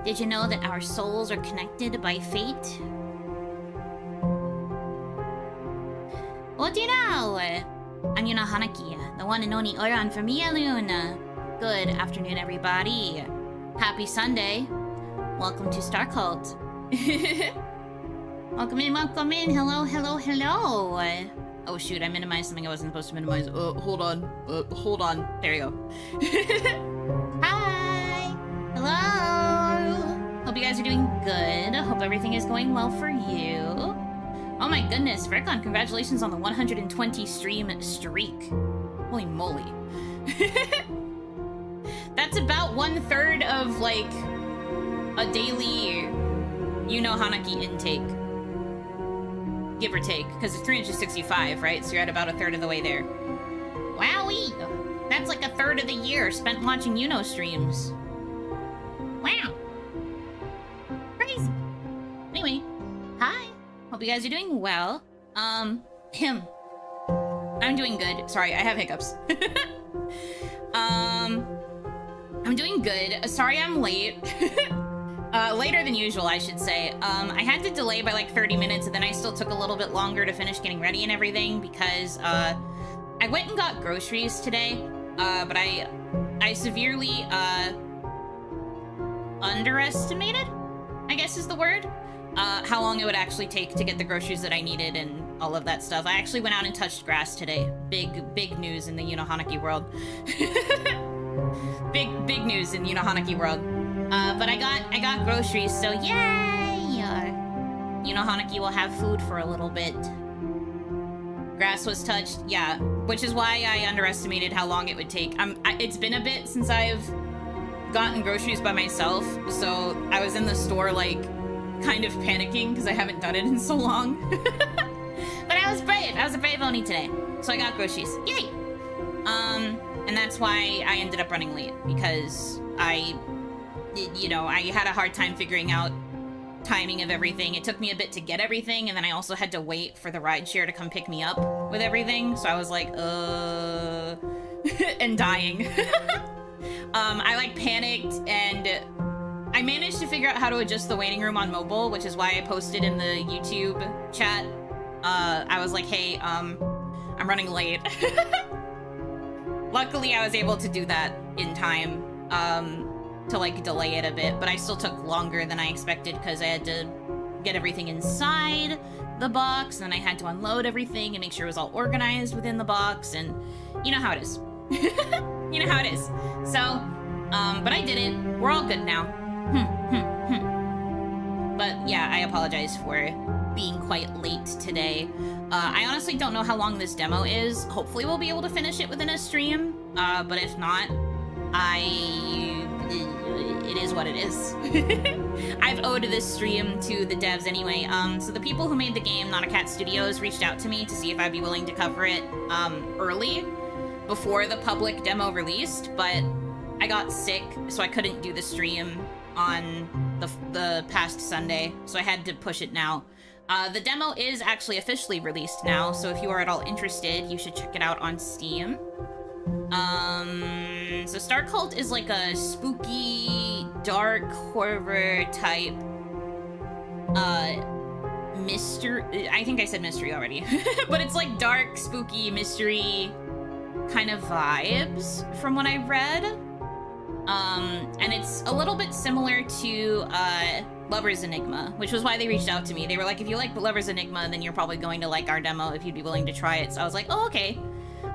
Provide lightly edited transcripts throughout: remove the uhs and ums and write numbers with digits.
Did you know that our souls are connected by fate? What do you know? I'm Yuno Hanaki, the one and only Oran from Luna. Good afternoon, everybody. Happy Sunday. Welcome to STARCULT. Welcome in, welcome in. Hello, hello, hello. Oh shoot, I minimized something I wasn't supposed to minimize. Hold on. There you go. Hi. Hello. Hope you guys are doing good. Hope everything is going well for you. Oh my goodness, Vercon, congratulations on the 120 stream streak. Holy moly. That's about 1/3 of, like, a daily Yuno Hanaki intake. Give or take, because it's 365, right? So you're at about 1/3 of the way there. Wowee! That's like 1/3 of the year spent watching Yuno streams. Wow! Crazy! Anyway, hi! Hope you guys are doing well. I'm doing good. Sorry, I have hiccups. I'm doing good. Sorry I'm late. Later than usual, I should say. I had to delay by like 30 minutes, and then I still took a little bit longer to finish getting ready and everything because, I went and got groceries today, but I severely, underestimated, I guess is the word, how long it would actually take to get the groceries that I needed and all of that stuff. I actually went out and touched grass today. Big news in the Yuno Hanaki world. Big news in Yuno Hanaki world. But I got groceries, so yay! Yuno Hanaki will have food for a little bit. Grass was touched, yeah, which is why I underestimated how long it would take. It's been a bit since I've gotten groceries by myself, so I was in the store, like, kind of panicking because I haven't done it in so long. But I was brave. I was a brave Oni today, so I got groceries. Yay! And that's why I ended up running late, because I had a hard time figuring out timing of everything. It took me a bit to get everything, and then I also had to wait for the rideshare to come pick me up with everything, so I was like, and dying. I, like, panicked, and I managed to figure out how to adjust the waiting room on mobile, which is why I posted in the YouTube chat. I was like, hey, I'm running late. Luckily, I was able to do that in time, to, like, delay it a bit, but I still took longer than I expected because I had to get everything inside the box, and I had to unload everything and make sure it was all organized within the box, and you know how it is. You know how it is. So, but I did it. We're all good now. But yeah, I apologize for being quite late today. I honestly don't know how long this demo is. Hopefully we'll be able to finish it within a stream, but if not, it is what it is. I've owed this stream to the devs anyway. So the people who made the game, Not a Cat Studios, reached out to me to see if I'd be willing to cover it early, before the public demo released, but I got sick, so I couldn't do the stream on the past Sunday, so I had to push it now. The demo is actually officially released now, so if you are at all interested, you should check it out on Steam. So STARCULT is like a spooky, dark horror type, mystery. I think I said mystery already. But it's like dark, spooky, mystery kind of vibes from what I've read. And it's a little bit similar to, Lover's Enigma, which was why they reached out to me. They were like, if you like Lover's Enigma, then you're probably going to like our demo if you'd be willing to try it. So I was like, oh, okay.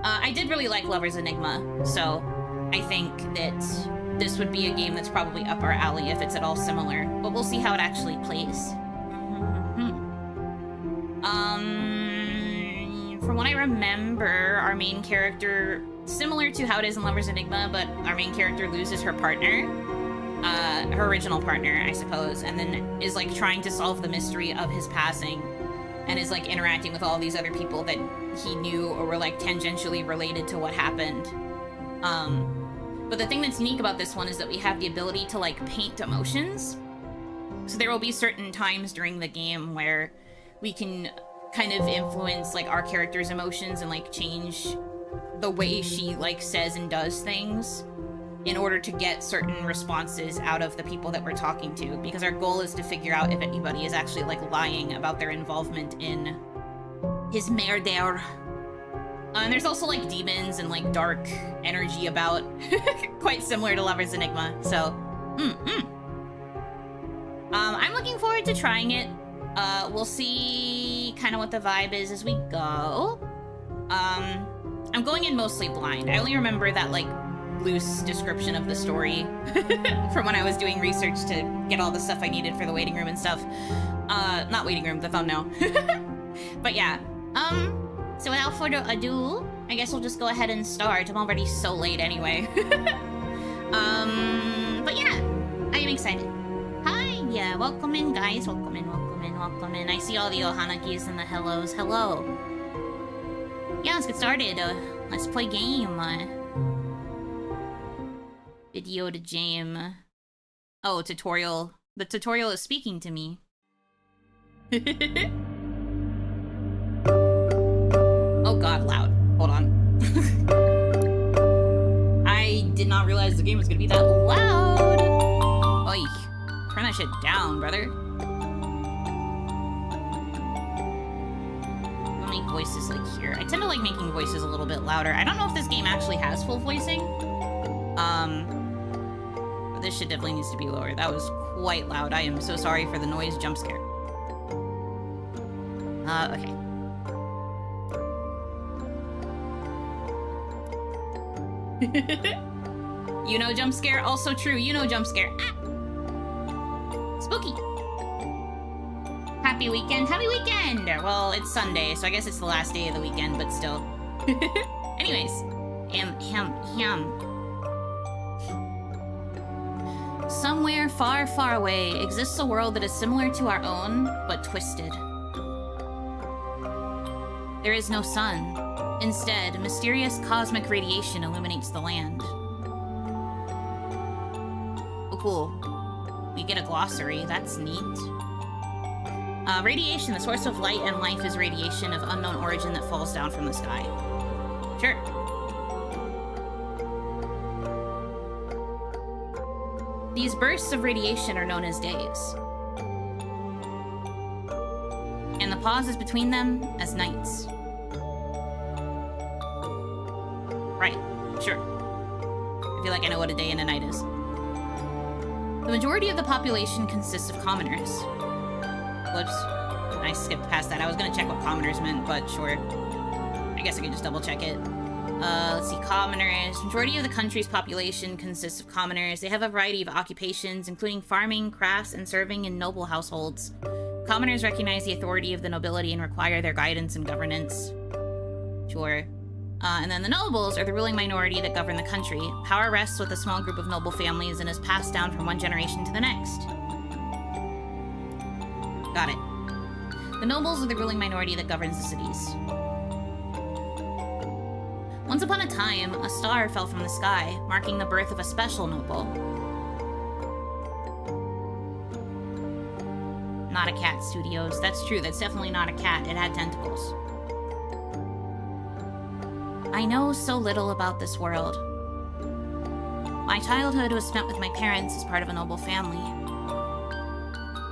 I did really like Lover's Enigma, so I think that this would be a game that's probably up our alley if it's at all similar, but we'll see how it actually plays. From what I remember, our main character, similar to how it is in Lover's Enigma, but our main character loses her partner, her original partner, I suppose, and then is, like, trying to solve the mystery of his passing, and is, like, interacting with all these other people that he knew or were, like, tangentially related to what happened. But the thing that's unique about this one is that we have the ability to, like, paint emotions. So there will be certain times during the game where we can kind of influence, like, our character's emotions and, like, change the way she, like, says and does things in order to get certain responses out of the people that we're talking to, because our goal is to figure out if anybody is actually, like, lying about their involvement in his murder. And there's also, like, demons and, like, dark energy about, quite similar to Lover's Enigma, so, I'm looking forward to trying it. We'll see kind of what the vibe is as we go. I'm going in mostly blind. I only remember that, like, loose description of the story from when I was doing research to get all the stuff I needed for the waiting room and stuff. Not waiting room, the thumbnail. But yeah, so without further ado, I guess we'll just go ahead and start. I'm already so late anyway. But yeah, I am excited. Hi, yeah, welcome in, guys. Welcome in, welcome in, welcome in. I see all the Hanakis and the hellos. Hello. Yeah, let's get started. Let's play game. Video to jam. Oh, tutorial. The tutorial is speaking to me. Oh god, loud. Hold on. I did not realize the game was gonna be that loud. Oy. Turn that shit down, brother. I'll make voices like here. I tend to like making voices a little bit louder. I don't know if this game actually has full voicing. But this shit definitely needs to be lower. That was quite loud. I am so sorry for the noise jump scare. Okay. Yuno jump scare, also true. Yuno jump scare. Ah! Spooky. Happy weekend. Happy weekend! Well, it's Sunday, so I guess it's the last day of the weekend, but still. Anyways. Somewhere far, far away exists a world that is similar to our own, but twisted. There is no sun. Instead, mysterious cosmic radiation illuminates the land. Oh, cool. We get a glossary. That's neat. Radiation, the source of light and life, is radiation of unknown origin that falls down from the sky. Sure. These bursts of radiation are known as days. And the pauses between them as nights. Right, sure. I feel like I know what a day and a night is. The majority of the population consists of commoners. Whoops. I skipped past that. I was gonna check what commoners meant, but sure. I guess I could just double check it. Let's see, commoners. Majority of the country's population consists of commoners. They have a variety of occupations, including farming, crafts, and serving in noble households. Commoners recognize the authority of the nobility and require their guidance and governance. Sure. And then the nobles are the ruling minority that govern the country. Power rests with a small group of noble families and is passed down from one generation to the next. Got it. The nobles are the ruling minority that governs the cities. Once upon a time, a star fell from the sky, marking the birth of a special noble. Not a cat, Studios. That's true, that's definitely not a cat. It had tentacles. I know so little about this world. My childhood was spent with my parents as part of a noble family.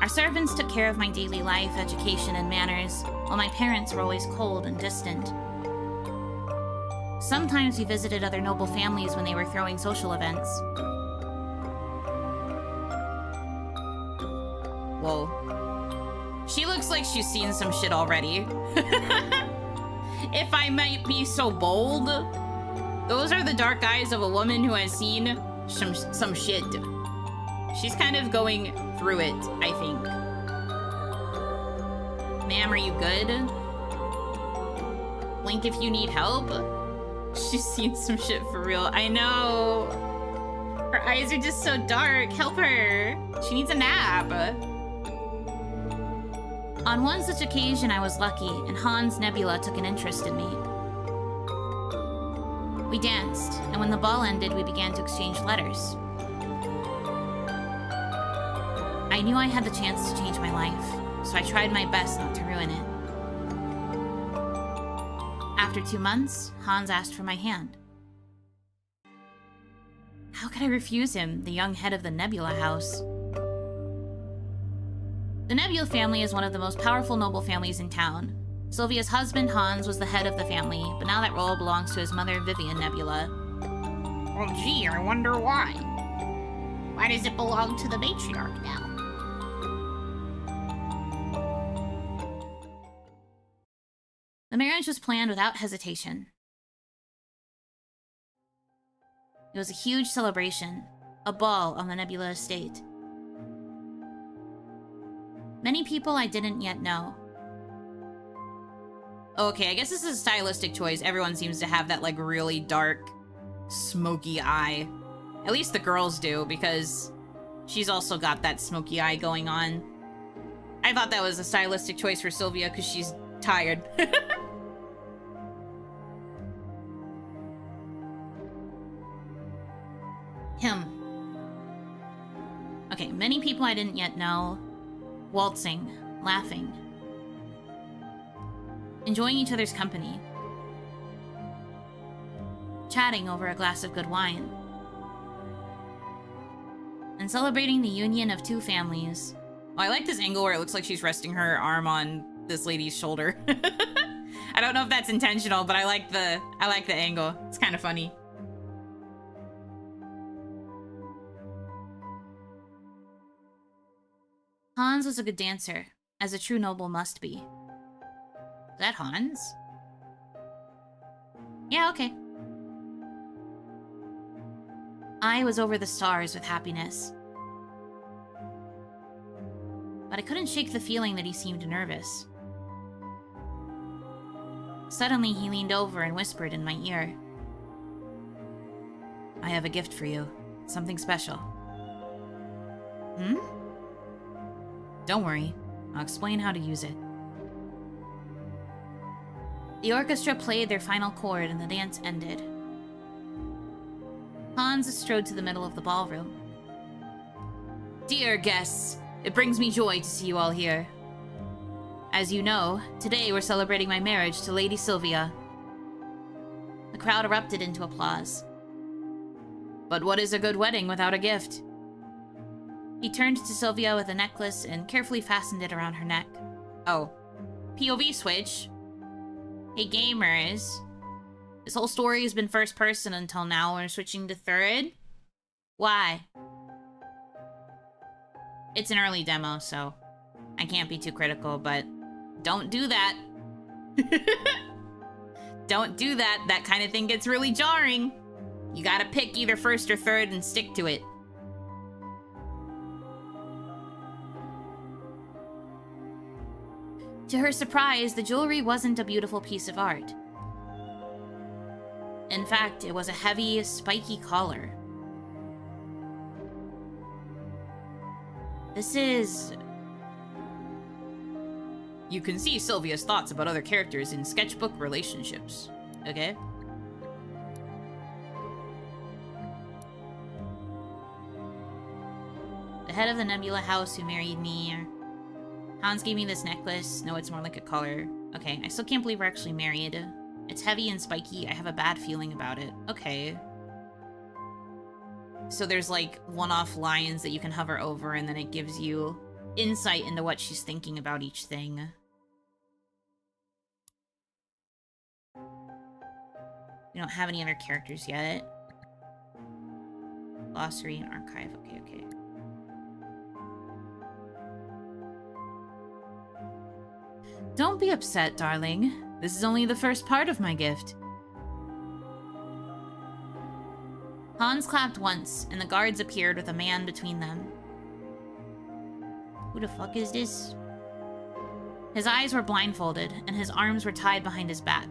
Our servants took care of my daily life, education, and manners, while my parents were always cold and distant. Sometimes we visited other noble families when they were throwing social events. Whoa. She looks like she's seen some shit already. If I might be so bold, those are the dark eyes of a woman who has seen some shit. She's kind of going through it, I think. Ma'am, are you good? Link if you need help. She's seen some shit for real. I know. Her eyes are just so dark. Help her. She needs a nap. On one such occasion, I was lucky, and Hans Nebula took an interest in me. We danced, and when the ball ended, we began to exchange letters. I knew I had the chance to change my life, so I tried my best not to ruin it. After 2 months, Hans asked for my hand. How could I refuse him, the young head of the Nebula House? The Nebula family is one of the most powerful noble families in town. Sylvia's husband, Hans, was the head of the family, but now that role belongs to his mother, Vivian Nebula. Well, gee, I wonder why. Why does it belong to the matriarch now? The marriage was planned without hesitation. It was a huge celebration, a ball on the Nebula estate. Many people I didn't yet know. Okay, I guess this is a stylistic choice. Everyone seems to have that, like, really dark, smoky eye. At least the girls do, because she's also got that smoky eye going on. I thought that was a stylistic choice for Sylvia, because she's tired. Him. Okay, many people I didn't yet know. Waltzing, laughing. Enjoying each other's company. Chatting over a glass of good wine. And celebrating the union of two families. Oh, I like this angle where it looks like she's resting her arm on this lady's shoulder. I don't know if that's intentional, but I like the angle. It's kind of funny. Hans was a good dancer, as a true noble must be. Is that Hans? Yeah, okay. I was over the stars with happiness. But I couldn't shake the feeling that he seemed nervous. Suddenly, he leaned over and whispered in my ear. I have a gift for you. Something special. Hmm? Don't worry. I'll explain how to use it. The orchestra played their final chord and the dance ended. Hans strode to the middle of the ballroom. Dear guests, it brings me joy to see you all here. As you know, today we're celebrating my marriage to Lady Sylvia. The crowd erupted into applause. But what is a good wedding without a gift? He turned to Sylvia with a necklace and carefully fastened it around her neck. Oh. POV switch? Hey gamers. This whole story has been first person until now. We're switching to third? Why? It's an early demo, so I can't be too critical, but don't do that. Don't do that. That kind of thing gets really jarring. You gotta pick either first or third and stick to it. To her surprise, the jewelry wasn't a beautiful piece of art. In fact, it was a heavy, spiky collar. This is... You can see Sylvia's thoughts about other characters in sketchbook relationships. Okay? The head of the Nebula House who married me... Hans gave me this necklace. No, it's more like a collar. Okay, I still can't believe we're actually married. It's heavy and spiky. I have a bad feeling about it. Okay. So there's like one-off lines that you can hover over and then it gives you insight into what she's thinking about each thing. We don't have any other characters yet. Glossary and archive. Okay, okay. Don't be upset, darling. This is only the first part of my gift. Hans clapped once, and the guards appeared with a man between them. Who the fuck is this? His eyes were blindfolded, and his arms were tied behind his back.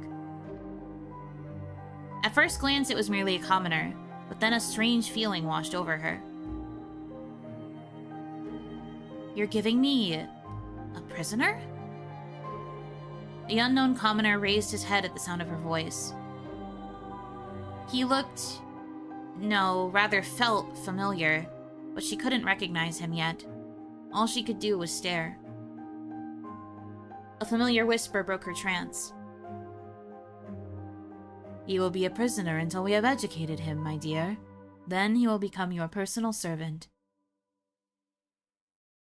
At first glance, it was merely a commoner, but then a strange feeling washed over her. You're giving me... a prisoner? The unknown commoner raised his head at the sound of her voice. He looked... no, rather felt familiar, but she couldn't recognize him yet. All she could do was stare. A familiar whisper broke her trance. You will be a prisoner until we have educated him, my dear. Then he will become your personal servant.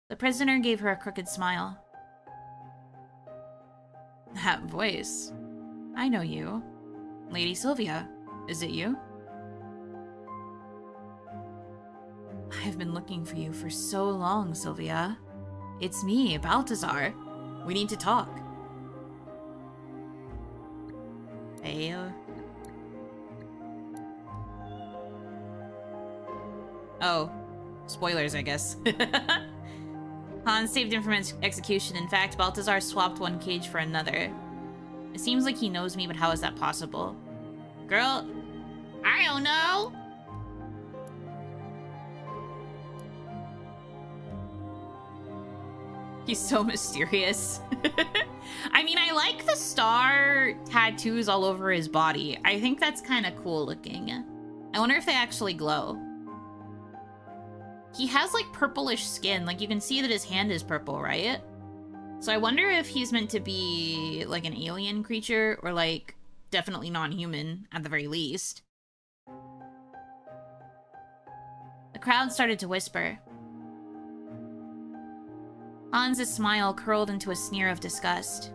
The prisoner gave her a crooked smile. That voice. I know you. Lady Sylvia, is it you? I've been looking for you for so long, Sylvia. It's me, Balthazar. We need to talk. Hey, Oh, spoilers, I guess. Hans saved him from execution. In fact, Balthazar swapped one cage for another. It seems like he knows me, but how is that possible? Girl, I don't know. He's so mysterious. I mean, I like the star tattoos all over his body. I think that's kind of cool looking. I wonder if they actually glow. He has like purplish skin. Like you can see that his hand is purple, right? So I wonder if he's meant to be like an alien creature or like definitely non-human at the very least. The crowd started to whisper. Hans's smile curled into a sneer of disgust.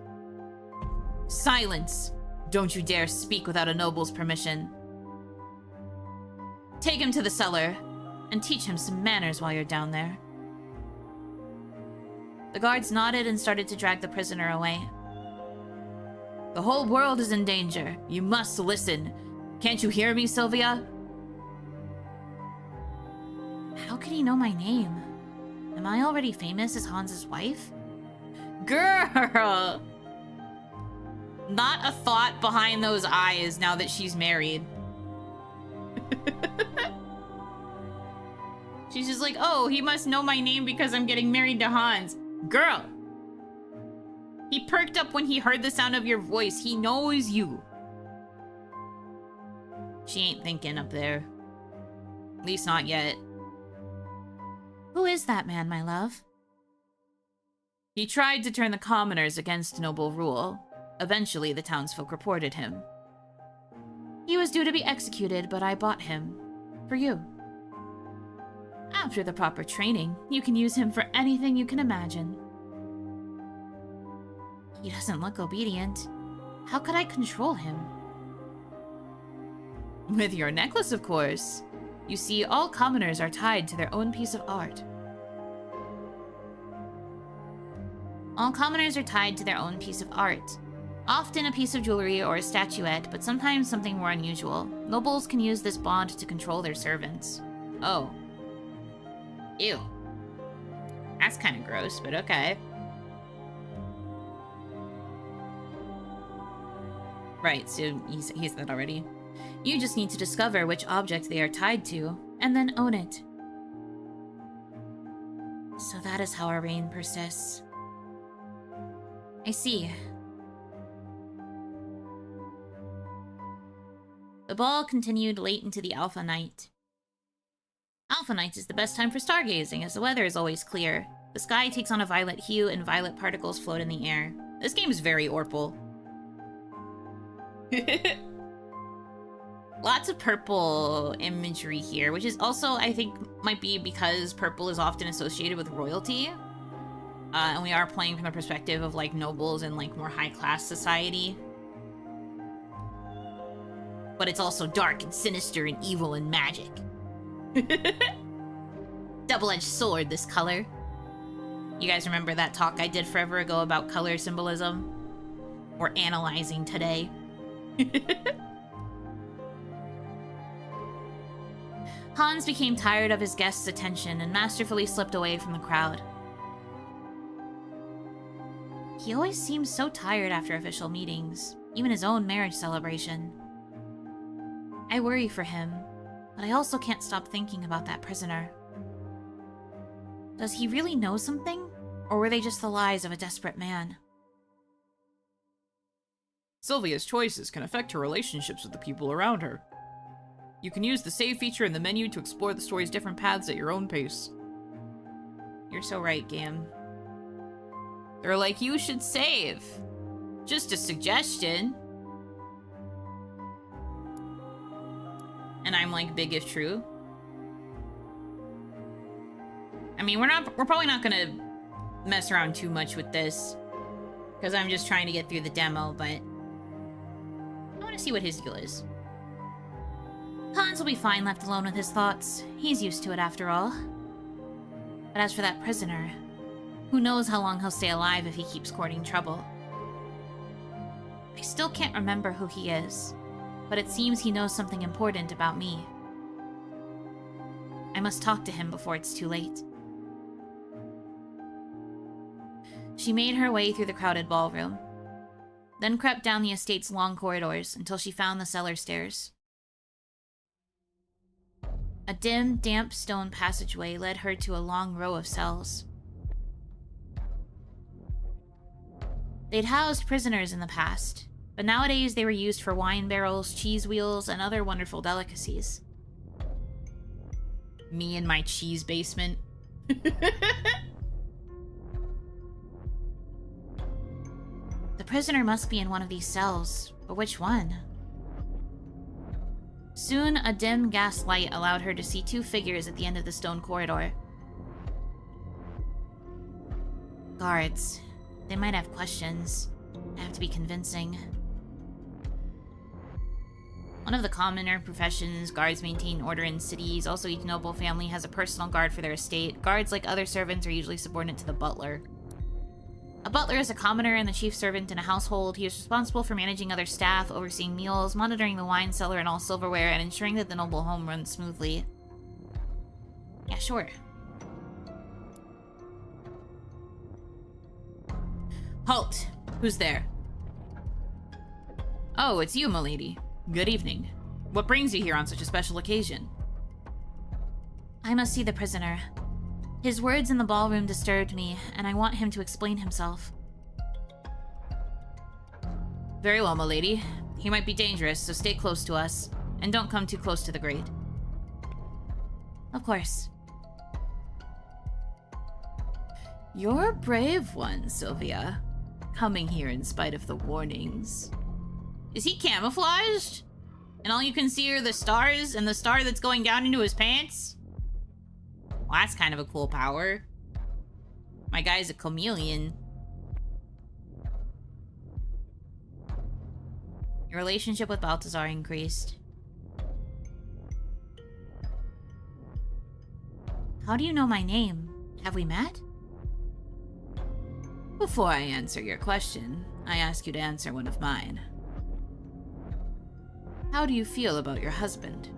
Silence! Don't you dare speak without a noble's permission. Take him to the cellar, and teach him some manners while you're down there. The guards nodded and started to drag the prisoner away. The whole world is in danger. You must listen. Can't you hear me, Sylvia? How could he know my name? Am I already famous as Hans's wife? Girl! Not a thought behind those eyes now that she's married. She's just like, oh, he must know my name because I'm getting married to Hans. Girl! He perked up when he heard the sound of your voice. He knows you. She ain't thinking up there. At least not yet. Who is that man, my love? He tried to turn the commoners against noble rule. Eventually, the townsfolk reported him. He was due to be executed, but I bought him. For you. After the proper training, you can use him for anything you can imagine. He doesn't look obedient. How could I control him? With your necklace, of course. You see, all commoners are tied to their own piece of art. All commoners are tied to their own piece of art. Often a piece of jewelry or a statuette, but sometimes something more unusual. Nobles can use this bond to control their servants. Oh. Ew. That's kind of gross, but okay. Right, so he's that already. You just need to discover which object they are tied to, and then own it. So that is how our reign persists. I see. The ball continued late into the Alpha Night. Alpha Night is the best time for stargazing, as the weather is always clear. The sky takes on a violet hue, and violet particles float in the air. This game is very Orpal. Lots of purple imagery here, which is also, I think, might be because purple is often associated with royalty. And we are playing from the perspective of, like, nobles and, like, more high-class society. But it's also dark and sinister and evil and magic. Double-edged sword, this color. You guys remember that talk I did forever ago about color symbolism? We're analyzing today. Hans became tired of his guests' attention and masterfully slipped away from the crowd. He always seems so tired after official meetings, even his own marriage celebration. I worry for him, but I also can't stop thinking about that prisoner. Does he really know something, or were they just the lies of a desperate man? Sylvia's choices can affect her relationships with the people around her. You can use the save feature in the menu to explore the story's different paths at your own pace. You're so right, game. They're like, you should save. Just a suggestion. And I'm like, big if true. I mean, we're probably not gonna mess around too much with this, because I'm just trying to get through the demo, but I want to see what his deal is. Hans will be fine left alone with his thoughts. He's used to it after all. But as for that prisoner, who knows how long he'll stay alive if he keeps courting trouble. I still can't remember who he is, but it seems he knows something important about me. I must talk to him before it's too late. She made her way through the crowded ballroom, then crept down the estate's long corridors until she found the cellar stairs. A dim, damp stone passageway led her to a long row of cells. They'd housed prisoners in the past, but nowadays they were used for wine barrels, cheese wheels, and other wonderful delicacies. Me and my cheese basement. The prisoner must be in one of these cells, but which one? Soon, a dim gas light allowed her to see two figures at the end of the stone corridor. Guards. They might have questions. I have to be convincing. One of the commoner professions, guards maintain order in cities. Also, each noble family has a personal guard for their estate. Guards, like other servants, are usually subordinate to the butler. A butler is a commoner and the chief servant in a household. He is responsible for managing other staff, overseeing meals, monitoring the wine cellar and all silverware, and ensuring that the noble home runs smoothly. Yeah, sure. Halt! Who's there? Oh, it's you, milady. Good evening. What brings you here on such a special occasion? I must see the prisoner. His words in the ballroom disturbed me, and I want him to explain himself. Very well, milady. He might be dangerous, so stay close to us, and don't come too close to the grate. Of course. You're a brave one, Sylvia. Coming here in spite of the warnings. Is he camouflaged? And all you can see are the stars, and the star that's going down into his pants? Well, that's kind of a cool power. My guy's a chameleon. Your relationship with Balthazar increased. How do you know my name? Have we met? Before I answer your question, I ask you to answer one of mine. How do you feel about your husband?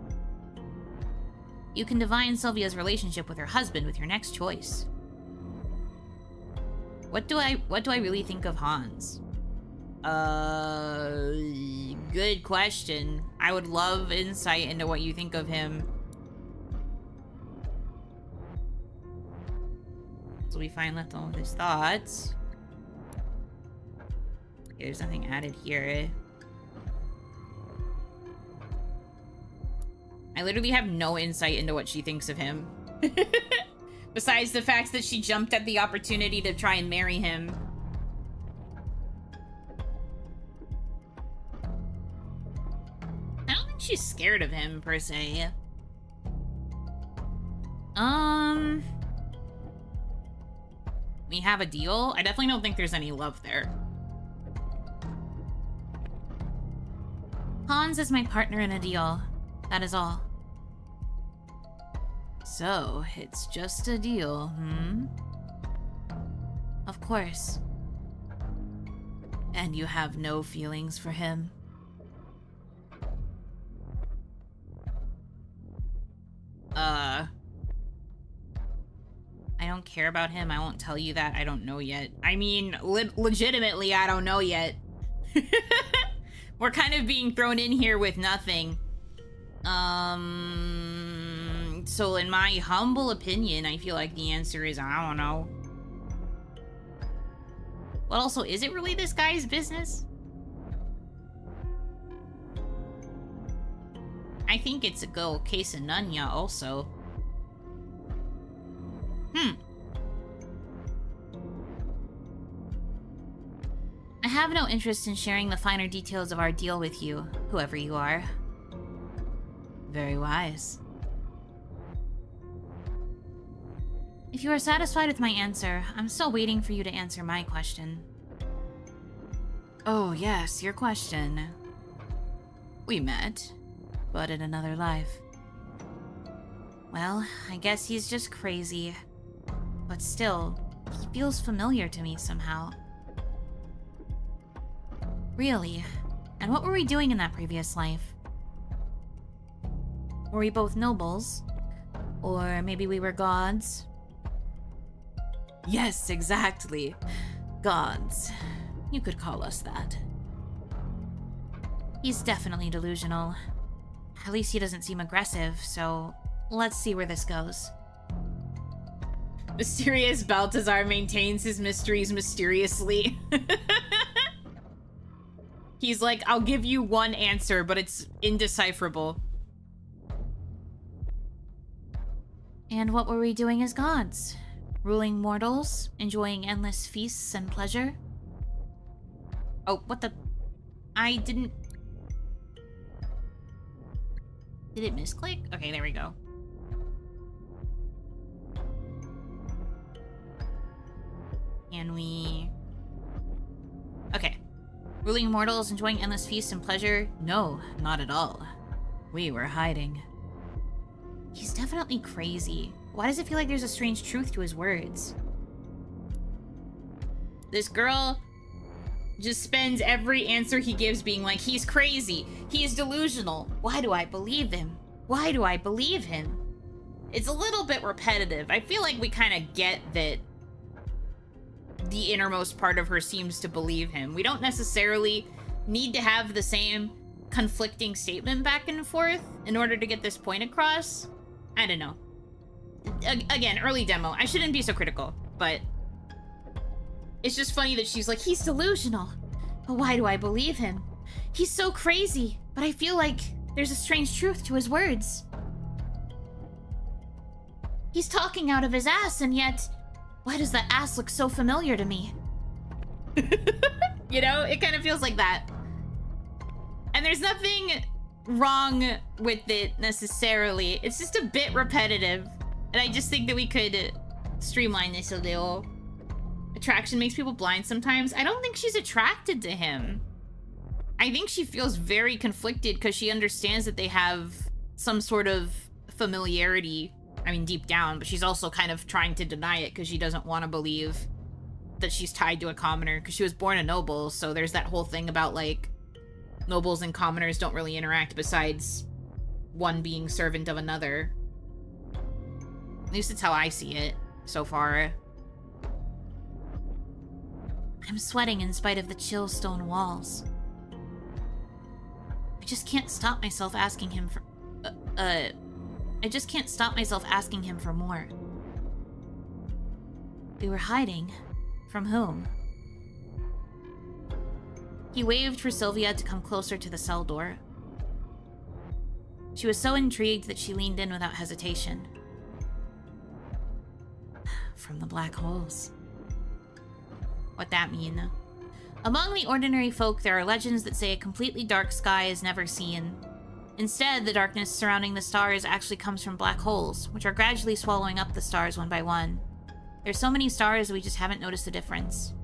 You can divine Sylvia's relationship with her husband with your next choice. What do I really think of Hans? Good question. I would love insight into what you think of him. So we find left all of his thoughts. Okay, there's nothing added here. I literally have no insight into what she thinks of him. Besides the fact that she jumped at the opportunity to try and marry him. I don't think she's scared of him, per se. We have a deal? I definitely don't think there's any love there. Hans is my partner in a deal. That is all. So, it's just a deal, hmm? Of course. And you have no feelings for him? I don't care about him. I won't tell you that. I don't know yet. I mean, legitimately, I don't know yet. We're kind of being thrown in here with nothing. So in my humble opinion, I feel like the answer is, I don't know. But also, is it really this guy's business? I think it's a go case of Nunya also. I have no interest in sharing the finer details of our deal with you, whoever you are. Very wise. If you are satisfied with my answer, I'm still waiting for you to answer my question. Oh, yes, your question. We met, but in another life. Well, I guess he's just crazy. But still, he feels familiar to me somehow. Really? And what were we doing in that previous life? Were we both nobles? Or maybe we were gods? Yes, exactly. Gods. You could call us that. He's definitely delusional. At least he doesn't seem aggressive, so let's see where this goes. Mysterious Balthazar maintains his mysteries mysteriously. He's like, I'll give you one answer, but it's indecipherable. And what were we doing as gods? Ruling mortals? Enjoying endless feasts and pleasure? Oh, what the... I didn't... Did it misclick? Okay, there we go. Can we... Okay. Ruling mortals, enjoying endless feasts and pleasure? No, not at all. We were hiding. He's definitely crazy. Why does it feel like there's a strange truth to his words? This girl just spends every answer he gives being like, he's crazy, he's delusional. Why do I believe him? Why do I believe him? It's a little bit repetitive. I feel like we kind of get that the innermost part of her seems to believe him. We don't necessarily need to have the same conflicting statement back and forth in order to get this point across. I don't know. Again, early demo. I shouldn't be so critical, but it's just funny that she's like, he's delusional. But why do I believe him? He's so crazy, but I feel like there's a strange truth to his words. He's talking out of his ass, and yet, why does that ass look so familiar to me? You know, it kind of feels like that. And there's nothing wrong with it necessarily. It's just a bit repetitive. And I just think that we could streamline this a little. Attraction makes people blind sometimes. I don't think she's attracted to him. I think she feels very conflicted because she understands that they have some sort of familiarity. I mean, deep down, but she's also kind of trying to deny it because she doesn't want to believe that she's tied to a commoner because she was born a noble. So there's that whole thing about like nobles and commoners don't really interact besides one being servant of another. At least it's how I see it so far. I'm sweating in spite of the chill stone walls. I just can't stop myself asking him for... I just can't stop myself asking him for more. We were hiding. From whom? He waved for Sylvia to come closer to the cell door. She was so intrigued that she leaned in without hesitation. From the black holes. What'd that mean? Among the ordinary folk, there are legends that say a completely dark sky is never seen. Instead, the darkness surrounding the stars actually comes from black holes, which are gradually swallowing up the stars one by one. There's so many stars we just haven't noticed the difference.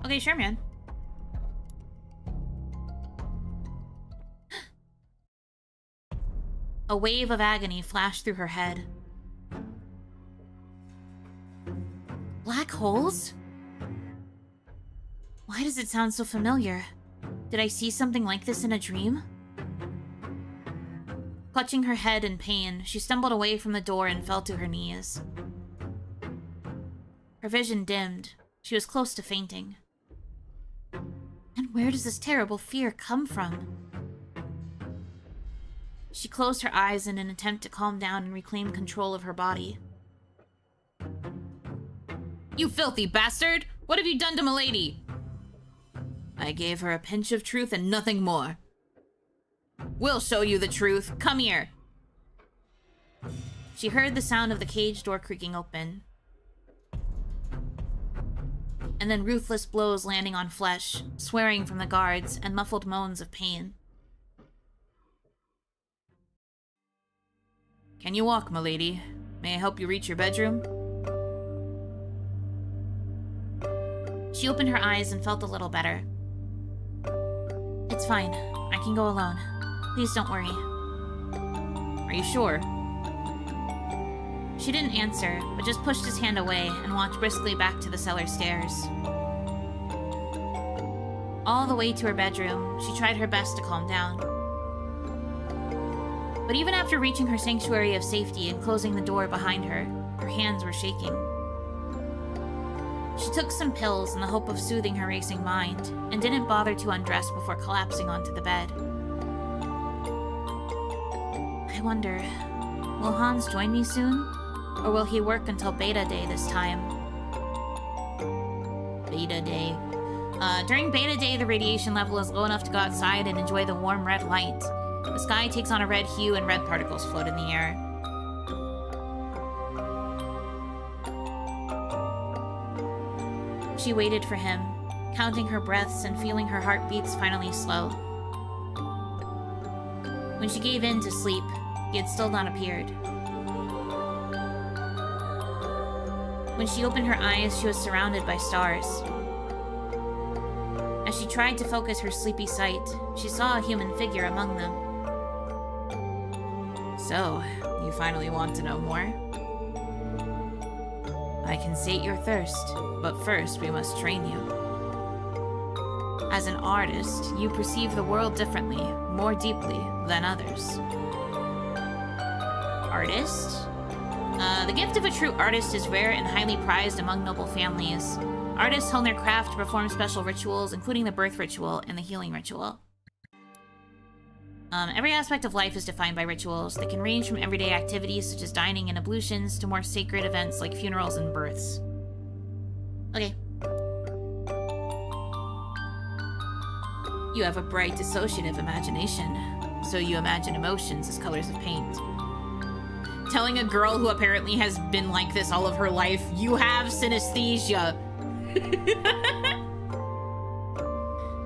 Okay, sure, man. A wave of agony flashed through her head. Black holes? Why does it sound so familiar? Did I see something like this in a dream? Clutching her head in pain, she stumbled away from the door and fell to her knees. Her vision dimmed. She was close to fainting. And where does this terrible fear come from? She closed her eyes in an attempt to calm down and reclaim control of her body. You filthy bastard! What have you done to Milady? I gave her a pinch of truth and nothing more. We'll show you the truth. Come here. She heard the sound of the cage door creaking open. And then ruthless blows landing on flesh, swearing from the guards, and muffled moans of pain. Can you walk, milady? May I help you reach your bedroom? She opened her eyes and felt a little better. It's fine. I can go alone. Please don't worry. Are you sure? She didn't answer, but just pushed his hand away and walked briskly back to the cellar stairs. All the way to her bedroom, she tried her best to calm down. But even after reaching her sanctuary of safety and closing the door behind her, her hands were shaking. She took some pills in the hope of soothing her racing mind, and didn't bother to undress before collapsing onto the bed. I wonder, will Hans join me soon? Or will he work until Beta Day this time? Beta Day. During Beta Day, the radiation level is low enough to go outside and enjoy the warm red light. The sky takes on a red hue and red particles float in the air. She waited for him, counting her breaths and feeling her heartbeats finally slow. When she gave in to sleep, he had still not appeared. When she opened her eyes, she was surrounded by stars. As she tried to focus her sleepy sight, she saw a human figure among them. So, you finally want to know more? I can sate your thirst, but first we must train you. As an artist, you perceive the world differently, more deeply than others. Artist? The gift of a true artist is rare and highly prized among noble families. Artists hone their craft to perform special rituals, including the birth ritual and the healing ritual. Every aspect of life is defined by rituals that can range from everyday activities such as dining and ablutions to more sacred events like funerals and births. Okay. You have a bright dissociative imagination, so you imagine emotions as colors of paint. Telling a girl who apparently has been like this all of her life, you have synesthesia.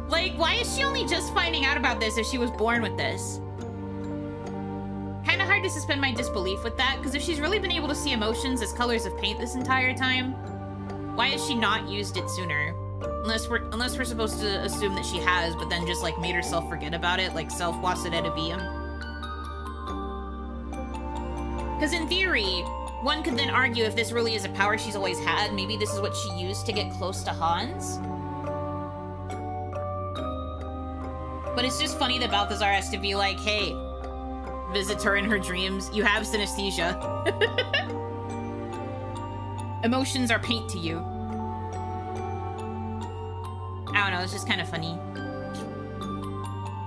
Like, why is she only just finding out about this if she was born with this? Kinda hard to suspend my disbelief with that, because if she's really been able to see emotions as colors of paint this entire time, why has she not used it sooner? Unless we're supposed to assume that she has, but then just like made herself forget about it, like self-wasadetabium. Because in theory, one could then argue if this really is a power she's always had, maybe this is what she used to get close to Hans. But it's just funny that Balthazar has to be like, hey, visit her in her dreams. You have synesthesia. Emotions are paint to you. I don't know, it's just kind of funny.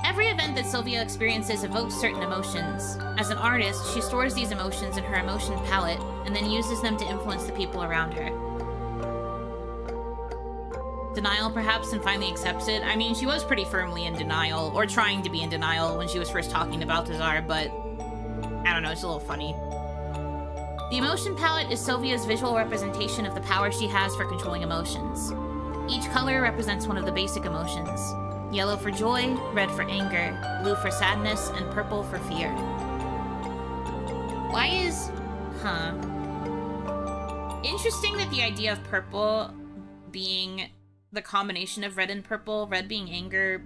Every event that Sylvia experiences evokes certain emotions. As an artist, she stores these emotions in her emotion palette and then uses them to influence the people around her. Denial, perhaps, and finally accepts it. I mean, she was pretty firmly in denial, or trying to be in denial when she was first talking to Balthazar, but I don't know, it's a little funny. The emotion palette is Sylvia's visual representation of the power she has for controlling emotions. Each color represents one of the basic emotions. Yellow for joy, red for anger, blue for sadness, and purple for fear. Why is... Interesting that the idea of purple being the combination of red and purple, red being anger,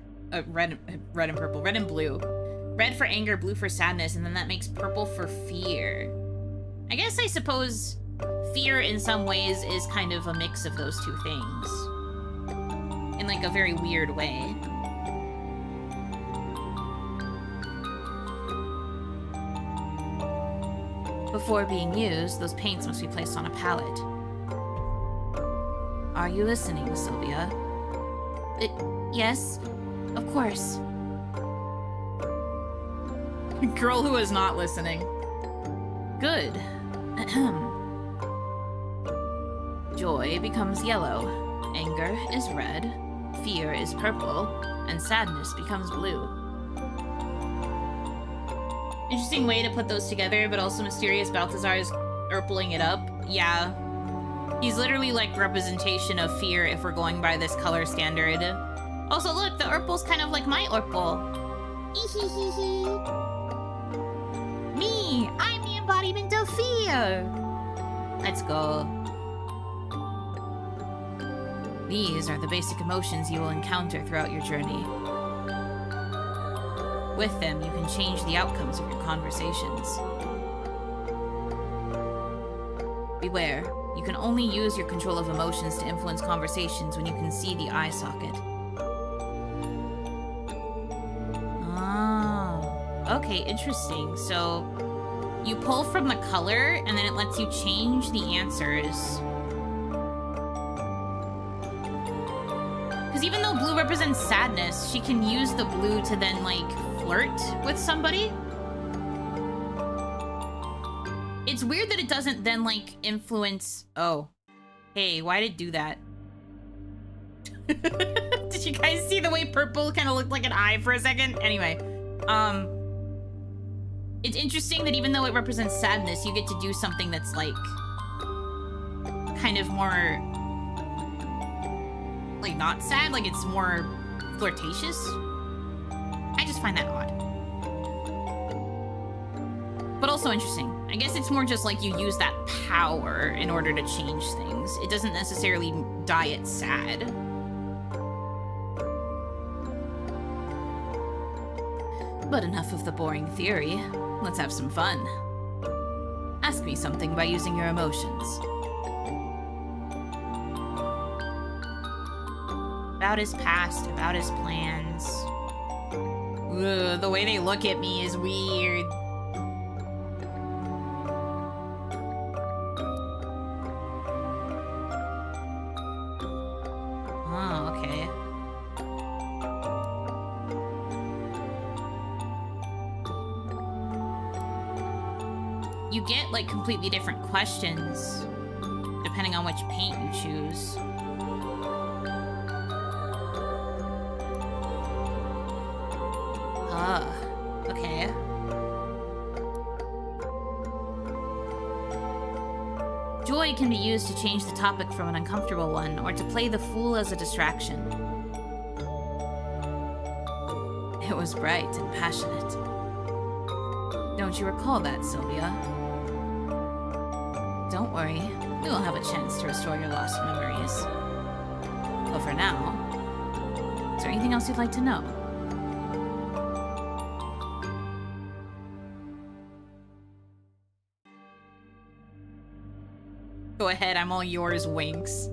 red and purple, red and blue. Red for anger, blue for sadness, and then that makes purple for fear. I guess I suppose fear in some ways is kind of a mix of those two things. In like a very weird way. Before being used, those paints must be placed on a palette. Are you listening, Sylvia? Yes, of course. Girl who is not listening. Good. Joy becomes yellow, anger is red, fear is purple, and sadness becomes blue. Interesting way to put those together, but also mysterious. Balthazar is urpling it up. Yeah. He's literally like representation of fear if we're going by this color standard. Also, look, the urple's kind of like my urple. Me! I'm the embodiment embodiment of fear. Let's go. These are the basic emotions you will encounter throughout your journey. With them, you can change the outcomes of your conversations. Beware, you can only use your control of emotions to influence conversations when you can see the eye socket. Oh, okay, interesting. So, you pull from the color, and then it lets you change the answers. Because even though blue represents sadness, she can use the blue to then, like, flirt with somebody. It's weird that it doesn't then, like, influence... Oh. Hey, why did it do that? Did you guys see the way purple kind of looked like an eye for a second? Anyway, it's interesting that even though it represents sadness, you get to do something that's, like, kind of more... like, not sad, like, it's more flirtatious. I just find that odd. But also interesting. I guess it's more just like you use that power in order to change things. It doesn't necessarily dye it sad. But enough of the boring theory. Let's have some fun. Ask me something by using your emotions. About his past, about his plans. Ugh, the way they look at me is weird. Oh, okay. You get, like, completely different questions depending on which paint you choose. Okay. Joy can be used to change the topic from an uncomfortable one, or to play the fool as a distraction. It was bright and passionate. Don't you recall that, Sylvia? Don't worry, we will have a chance to restore your lost memories. But for now, is there anything else you'd like to know? Go ahead, I'm all yours, winks.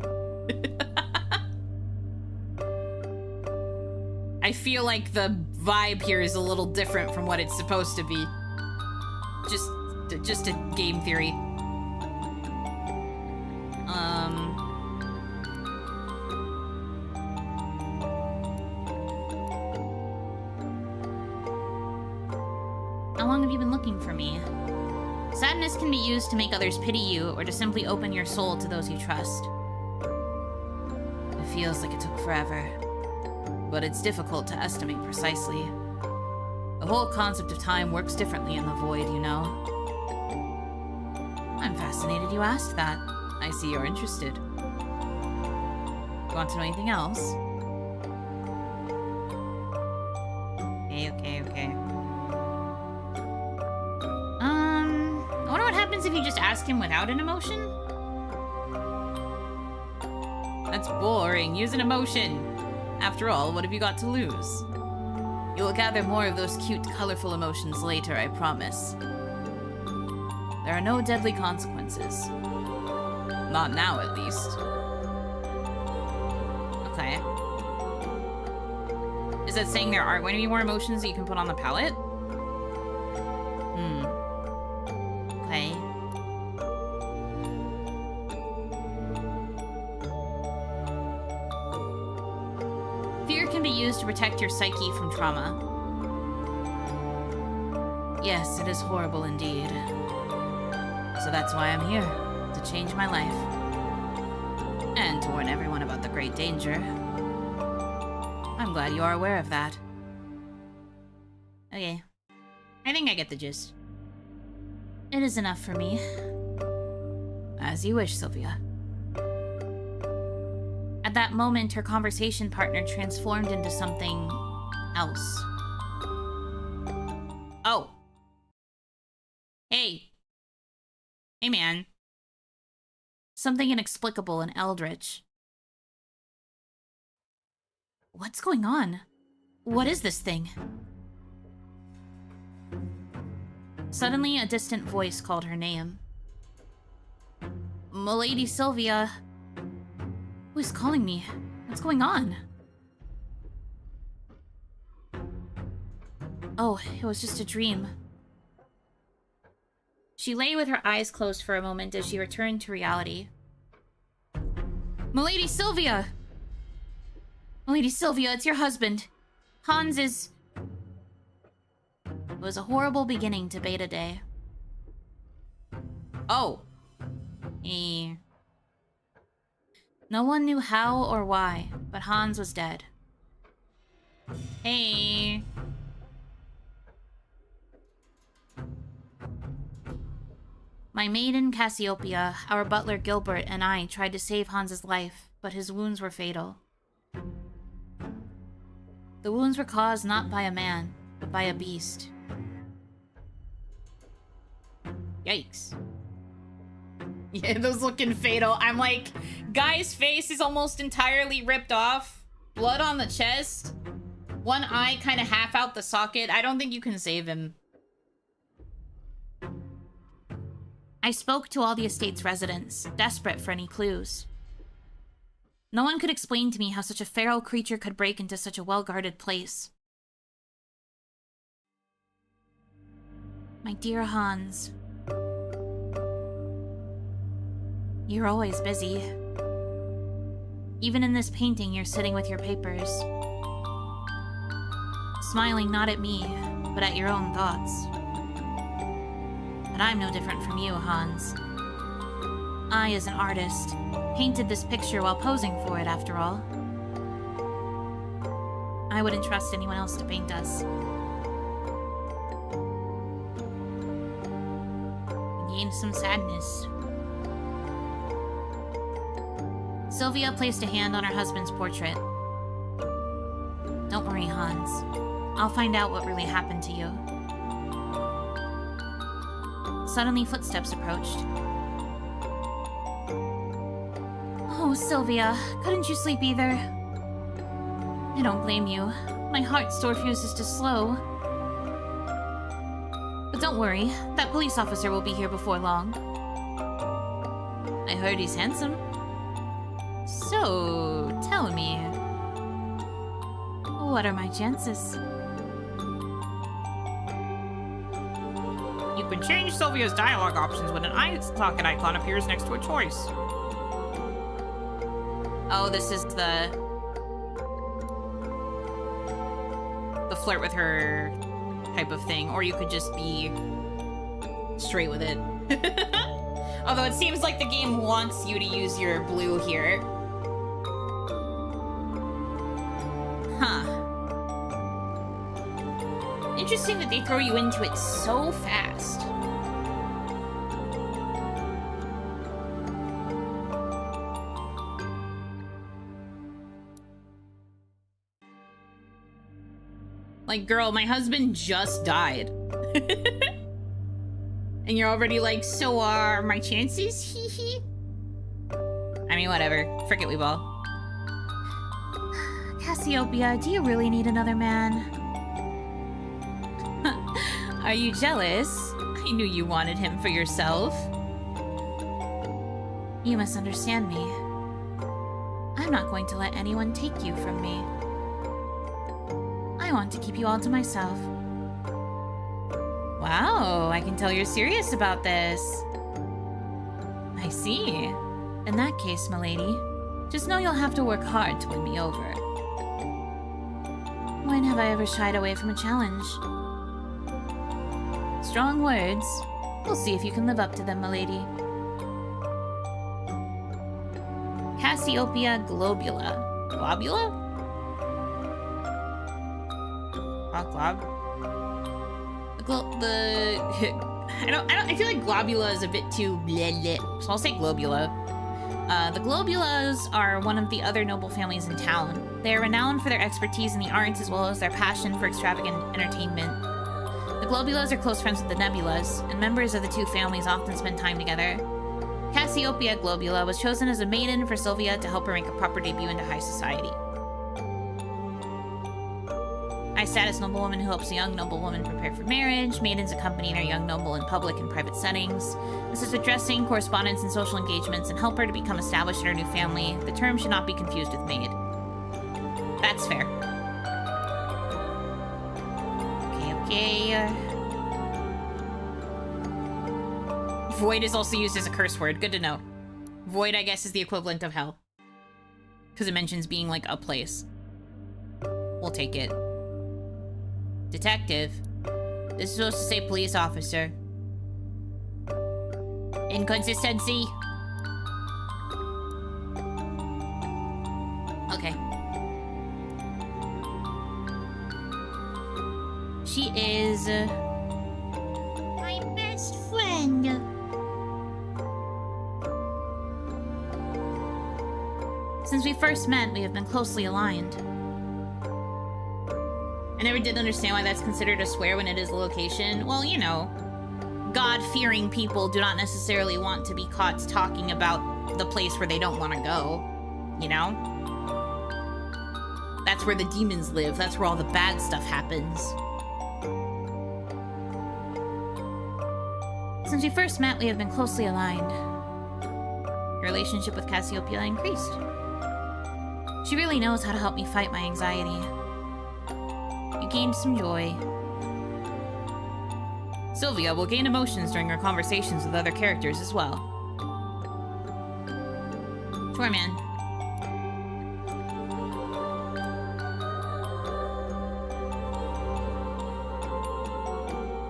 I feel like the vibe here is a little different from what it's supposed to be. Just a game theory. How long have you been looking for me? Sadness can be used to make others pity you, or to simply open your soul to those you trust. It feels like it took forever, but it's difficult to estimate precisely. The whole concept of time works differently in the void, you know. I'm fascinated you asked that. I see you're interested. Want to know anything else? Okay. I wonder what happens if you just ask him without an emotion? That's boring. Use an emotion. After all, what have you got to lose? You will gather more of those cute, colorful emotions later, I promise. There are no deadly consequences. Not now, at least. Okay. Is that saying there aren't going to be more emotions that you can put on the palette? Okay. Fear can be used to protect your psyche from trauma. Yes, it is horrible indeed. So that's why I'm here, to change my life. And to warn everyone about the great danger. I'm glad you are aware of that. Okay. I think I get the gist. It is enough for me. As you wish, Sylvia. At that moment, her conversation partner transformed into something else. Oh. Hey. man. Something inexplicable and eldritch. What's going on? What is this thing? Suddenly, a distant voice called her name. Milady Sylvia. Who is calling me? What's going on? Oh, it was just a dream. She lay with her eyes closed for a moment as she returned to reality. Milady Sylvia! Milady Sylvia, it's your husband. Hans is... It was a horrible beginning to Beta Day. Oh. No one knew how or why, but Hans was dead. Hey. My maiden Cassiopeia, our butler Gilbert, and I tried to save Hans's life, but his wounds were fatal. The wounds were caused not by a man, but by a beast. Yikes. Yeah, those looking fatal. I'm like, guy's face is almost entirely ripped off. Blood on the chest. One eye kind of half out the socket. I don't think you can save him. I spoke to all the estate's residents, desperate for any clues. No one could explain to me how such a feral creature could break into such a well-guarded place. My dear Hans, you're always busy. Even in this painting, you're sitting with your papers, smiling not at me, but at your own thoughts. But I'm no different from you, Hans. I, as an artist, painted this picture while posing for it, after all. I wouldn't trust anyone else to paint us. Gained some sadness. Sylvia placed a hand on her husband's portrait. Don't worry, Hans. I'll find out what really happened to you. Suddenly, footsteps approached. Oh, Sylvia, couldn't you sleep either? I don't blame you. My heart still refuses to slow. But don't worry, that police officer will be here before long. I heard he's handsome. So, tell me, what are my chances? You can change Sylvia's dialogue options when an eye socket icon appears next to a choice. Oh, this is the flirt with her type of thing, or you could just be straight with it. Although it seems like the game wants you to use your blue here. Huh. Interesting that they throw you into it so fast. Like, girl, my husband just died. And you're already like, so are my chances? Hee hee. I mean, whatever. Frick it, we ball. Cassiopeia, do you really need another man? Are you jealous? I knew you wanted him for yourself. You misunderstand me. I'm not going to let anyone take you from me. I want to keep you all to myself. Wow, I can tell you're serious about this. I see. In that case, milady, just know you'll have to work hard to win me over. When have I ever shied away from a challenge? Strong words. We'll see if you can live up to them, milady. Cassiopeia globula. Globula? Glob. I feel like globula is a bit too bleh, so I'll say globula. The globulas are one of the other noble families in town. They are renowned for their expertise in the arts as well as their passion for extravagant entertainment. The Globulas are close friends with the Nebulas, and members of the two families often spend time together. Cassiopeia Globula was chosen as a maiden for Sylvia to help her make a proper debut into high society. High-status noblewoman who helps a young noblewoman prepare for marriage. Maidens accompany their young noble in public and private settings. Assist with dressing, correspondence, and social engagements, and help her to become established in her new family. The term should not be confused with maid. That's fair. Okay. Void is also used as a curse word. Good to know. Void, I guess, is the equivalent of hell. Because it mentions being like a place. We'll take it. Detective. This is supposed to say police officer. Inconsistency. Okay. She is... my best friend. Since we first met, we have been closely aligned. I never did understand why that's considered a swear when it is a location. Well, you know, God-fearing people do not necessarily want to be caught talking about the place where they don't want to go, you know? That's where the demons live. That's where all the bad stuff happens. Since we first met, we have been closely aligned. Your relationship with Cassiopeia increased. She really knows how to help me fight my anxiety. You gained some joy. Sylvia will gain emotions during her conversations with other characters as well. Sure, man.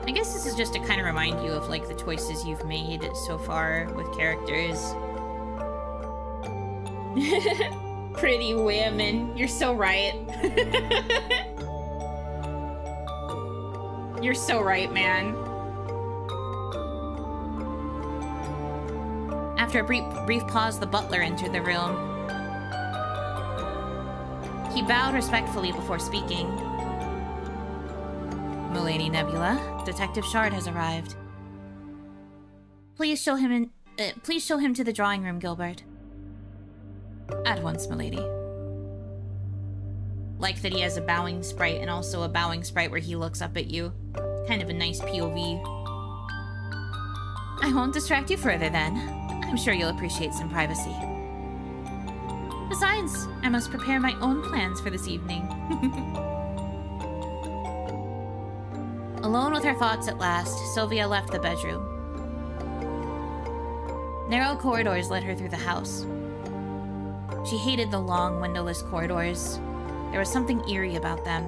I guess this is just to kind of remind you of, like, the choices you've made so far with characters. Pretty women. You're so right. You're so right, man. After a brief pause, the butler entered the room. He bowed respectfully before speaking. Milady Nebula, Detective Shard has arrived. Please show him to the drawing room, Gilbert. At once, milady. Like that he has a bowing sprite and also a bowing sprite where he looks up at you. Kind of a nice POV. I won't distract you further then. I'm sure you'll appreciate some privacy. Besides, I must prepare my own plans for this evening. Alone with her thoughts at last, Sylvia left the bedroom. Narrow corridors led her through the house. She hated the long, windowless corridors. There was something eerie about them.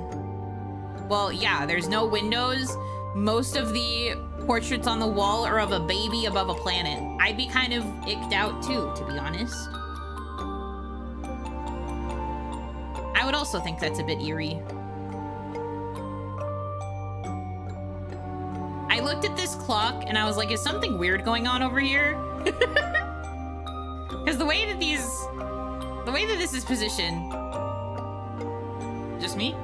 Well, yeah, there's no windows. Most of the portraits on the wall are of a baby above a planet. I'd be kind of icked out too, to be honest. I would also think that's a bit eerie. I looked at this clock and I was like, is something weird going on over here? Because the way that this is positioned... Just me?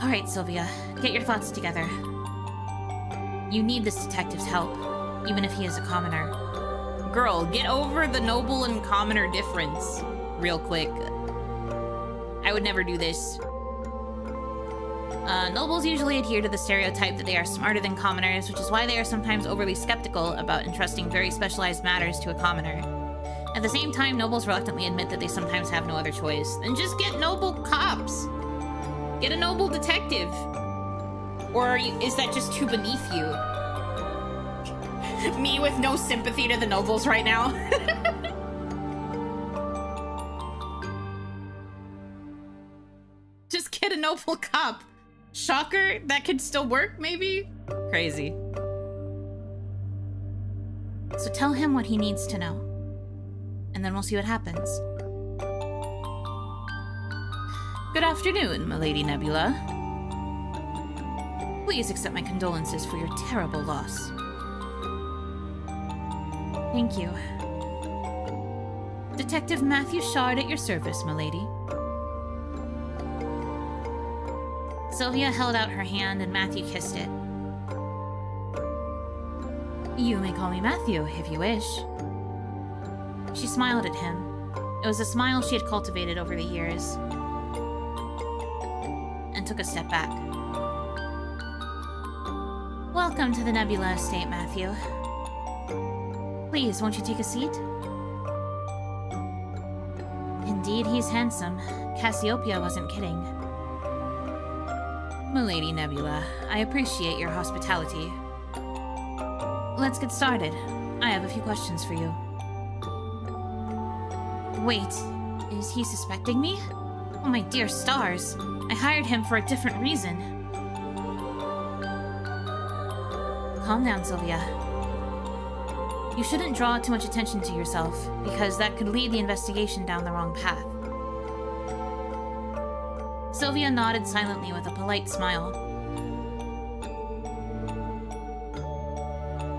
Alright, Sylvia. Get your thoughts together. You need this detective's help, even if he is a commoner. Girl, get over the noble and commoner difference real quick. I would never do this. Nobles usually adhere to the stereotype that they are smarter than commoners, which is why they are sometimes overly skeptical about entrusting very specialized matters to a commoner. At the same time, nobles reluctantly admit that they sometimes have no other choice. Then just get noble cops! Get a noble detective! Or is that just too beneath you? Me with no sympathy to the nobles right now? Just get a noble cop. Shocker, that could still work, maybe? Crazy. So tell him what he needs to know. And then we'll see what happens. Good afternoon, Milady Nebula. Please accept my condolences for your terrible loss. Thank you. Detective Matthew Shard at your service, milady. Sylvia held out her hand and Matthew kissed it. You may call me Matthew, if you wish. She smiled at him. It was a smile she had cultivated over the years. And took a step back. Welcome to the Nebula Estate, Matthew. Please, won't you take a seat? Indeed, he's handsome. Cassiopeia wasn't kidding. Milady Nebula, I appreciate your hospitality. Let's get started. I have a few questions for you. Wait, is he suspecting me? Oh my dear stars, I hired him for a different reason. Calm down, Sylvia. You shouldn't draw too much attention to yourself, because that could lead the investigation down the wrong path. Sylvia nodded silently with a polite smile.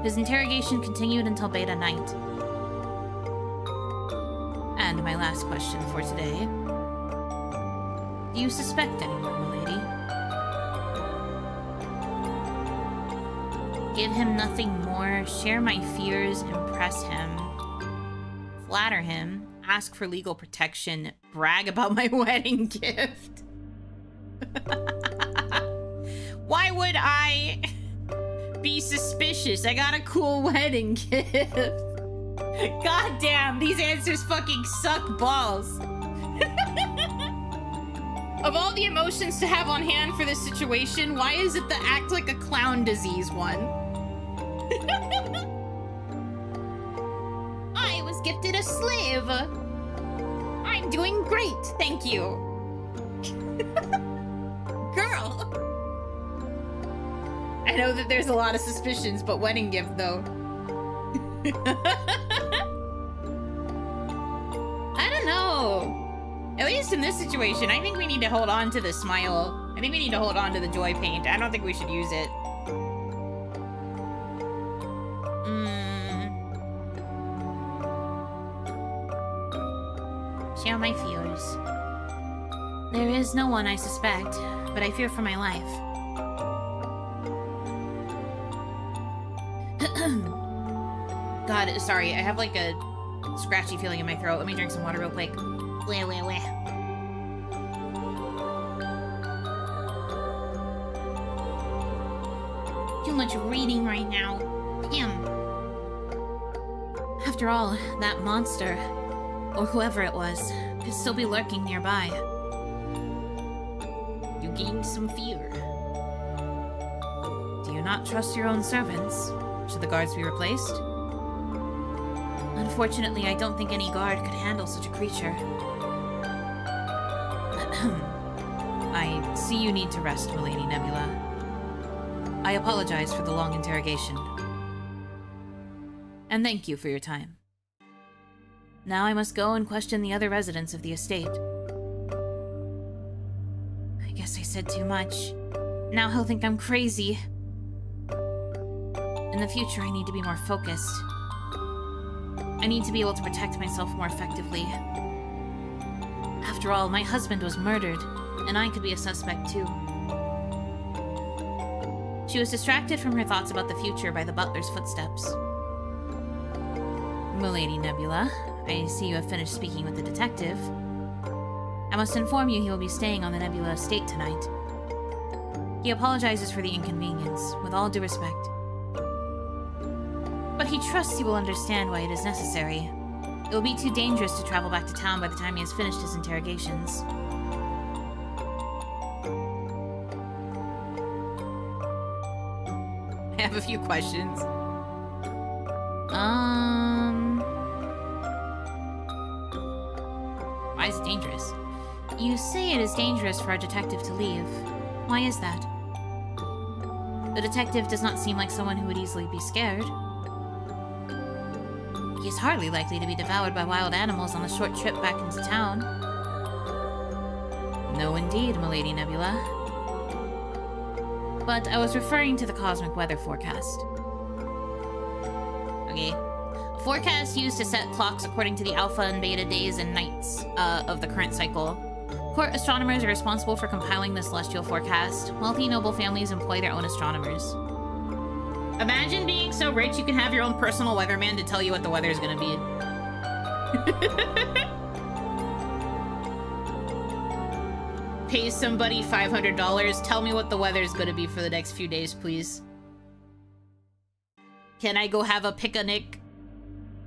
His interrogation continued until beta night. And my last question for today. Do you suspect anyone, milady? Give him nothing more, share my fears, impress him, flatter him, ask for legal protection, brag about my wedding gift. Why would I be suspicious? I got a cool wedding gift. God damn, these answers fucking suck balls. Of all the emotions to have on hand for this situation, why is it the act like a clown disease one? I was gifted a slave. I'm doing great, thank you. Girl. I know that there's a lot of suspicions, but wedding gift though. I don't know. At least in this situation, I think we need to hold on to the smile. I think we need to hold on to the joy paint. I don't think we should use it. Share my fears. There is no one I suspect, but I fear for my life. God, sorry, I have like a scratchy feeling in my throat. Let me drink some water real quick. Weh. Too much reading right now. Damn. After all, that monster, or whoever it was, could still be lurking nearby. You gained some fear. Do you not trust your own servants? Should the guards be replaced? Unfortunately, I don't think any guard could handle such a creature. I see you need to rest, Milady Nebula. I apologize for the long interrogation. And thank you for your time. Now I must go and question the other residents of the estate. I guess I said too much. Now he'll think I'm crazy. In the future, I need to be more focused. I need to be able to protect myself more effectively. After all, my husband was murdered, and I could be a suspect too. She was distracted from her thoughts about the future by the butler's footsteps. Milady Nebula, I see you have finished speaking with the detective. I must inform you he will be staying on the Nebula estate tonight. He apologizes for the inconvenience, with all due respect. But he trusts you will understand why it is necessary. It will be too dangerous to travel back to town by the time he has finished his interrogations. I have a few questions. Why is it dangerous? You say it is dangerous for a detective to leave. Why is that? The detective does not seem like someone who would easily be scared. He is hardly likely to be devoured by wild animals on the short trip back into town. No, indeed, Milady Nebula. But I was referring to the cosmic weather forecast. Okay. A forecast used to set clocks according to the alpha and beta days and nights of the current cycle. Court astronomers are responsible for compiling the celestial forecast. Wealthy, noble families employ their own astronomers. Imagine being so rich you can have your own personal weatherman to tell you what the weather is gonna be. Pay somebody $500. Tell me what the weather is gonna be for the next few days, please. Can I go have a picnic?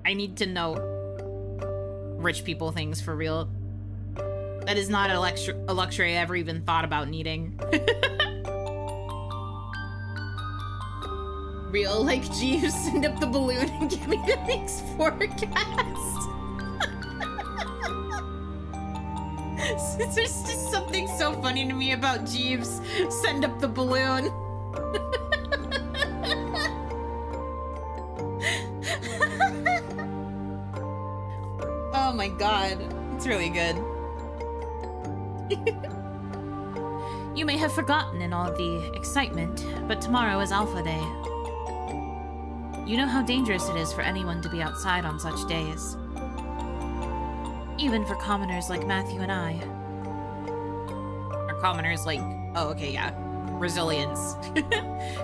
I need to know. Rich people things for real. That is not a luxury I ever even thought about needing. Real, like, Jeeves, send up the balloon and give me the next forecast. There's just something so funny to me about Jeeves. Send up the balloon. Oh my god. It's really good. You may have forgotten in all the excitement, but tomorrow is Alpha Day. You know how dangerous it is for anyone to be outside on such days. Even for commoners like Matthew and I. Or commoners like... Oh, okay, yeah. Resilience.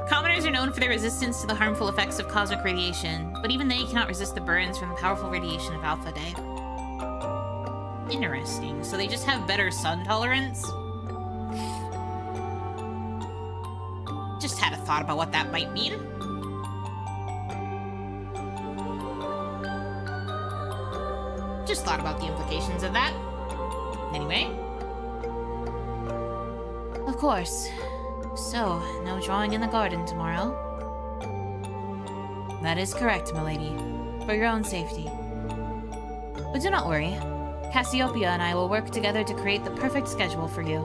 Commoners are known for their resistance to the harmful effects of cosmic radiation, but even they cannot resist the burns from the powerful radiation of Alpha Day. Interesting. So they just have better sun tolerance? Just had a thought about what that might mean. Just thought about the implications of that. Anyway. Of course. So, no drawing in the garden tomorrow? That is correct, milady. For your own safety. But do not worry. Cassiopeia and I will work together to create the perfect schedule for you.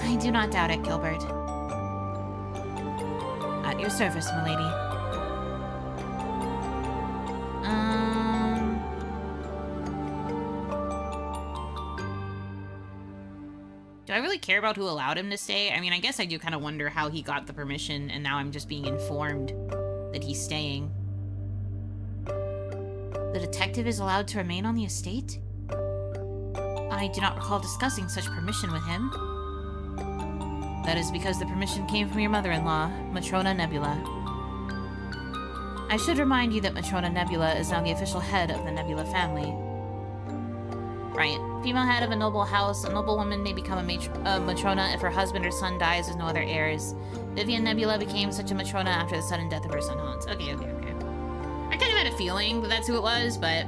I do not doubt it, Gilbert. At your service, milady. Do I really care about who allowed him to stay? I mean, I guess I do kind of wonder how he got the permission, and now I'm just being informed that he's staying. The detective is allowed to remain on the estate? I do not recall discussing such permission with him. That is because the permission came from your mother-in-law, Matrona Nebula. I should remind you that Matrona Nebula is now the official head of the Nebula family. Right. Female head of a noble house, a noble woman may become a Matrona if her husband or son dies with no other heirs. Vivian Nebula became such a Matrona after the sudden death of her son Hans. Okay. I kind of had a feeling that that's who it was, but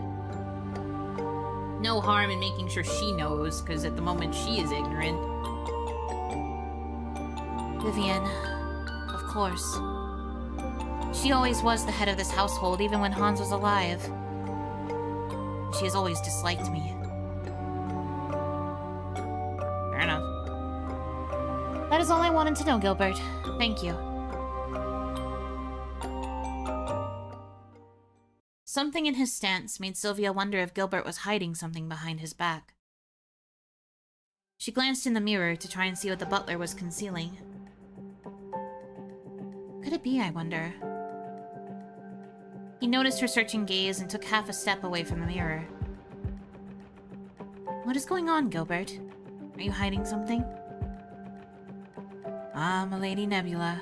no harm in making sure she knows, because at the moment she is ignorant. Vivian, of course. She always was the head of this household, even when Hans was alive. She has always disliked me. Fair enough. That is all I wanted to know, Gilbert. Thank you. Something in his stance made Sylvia wonder if Gilbert was hiding something behind his back. She glanced in the mirror to try and see what the butler was concealing. Could it be, I wonder? He noticed her searching gaze and took half a step away from the mirror. What is going on, Gilbert? Are you hiding something? Ah, Milady Nebula.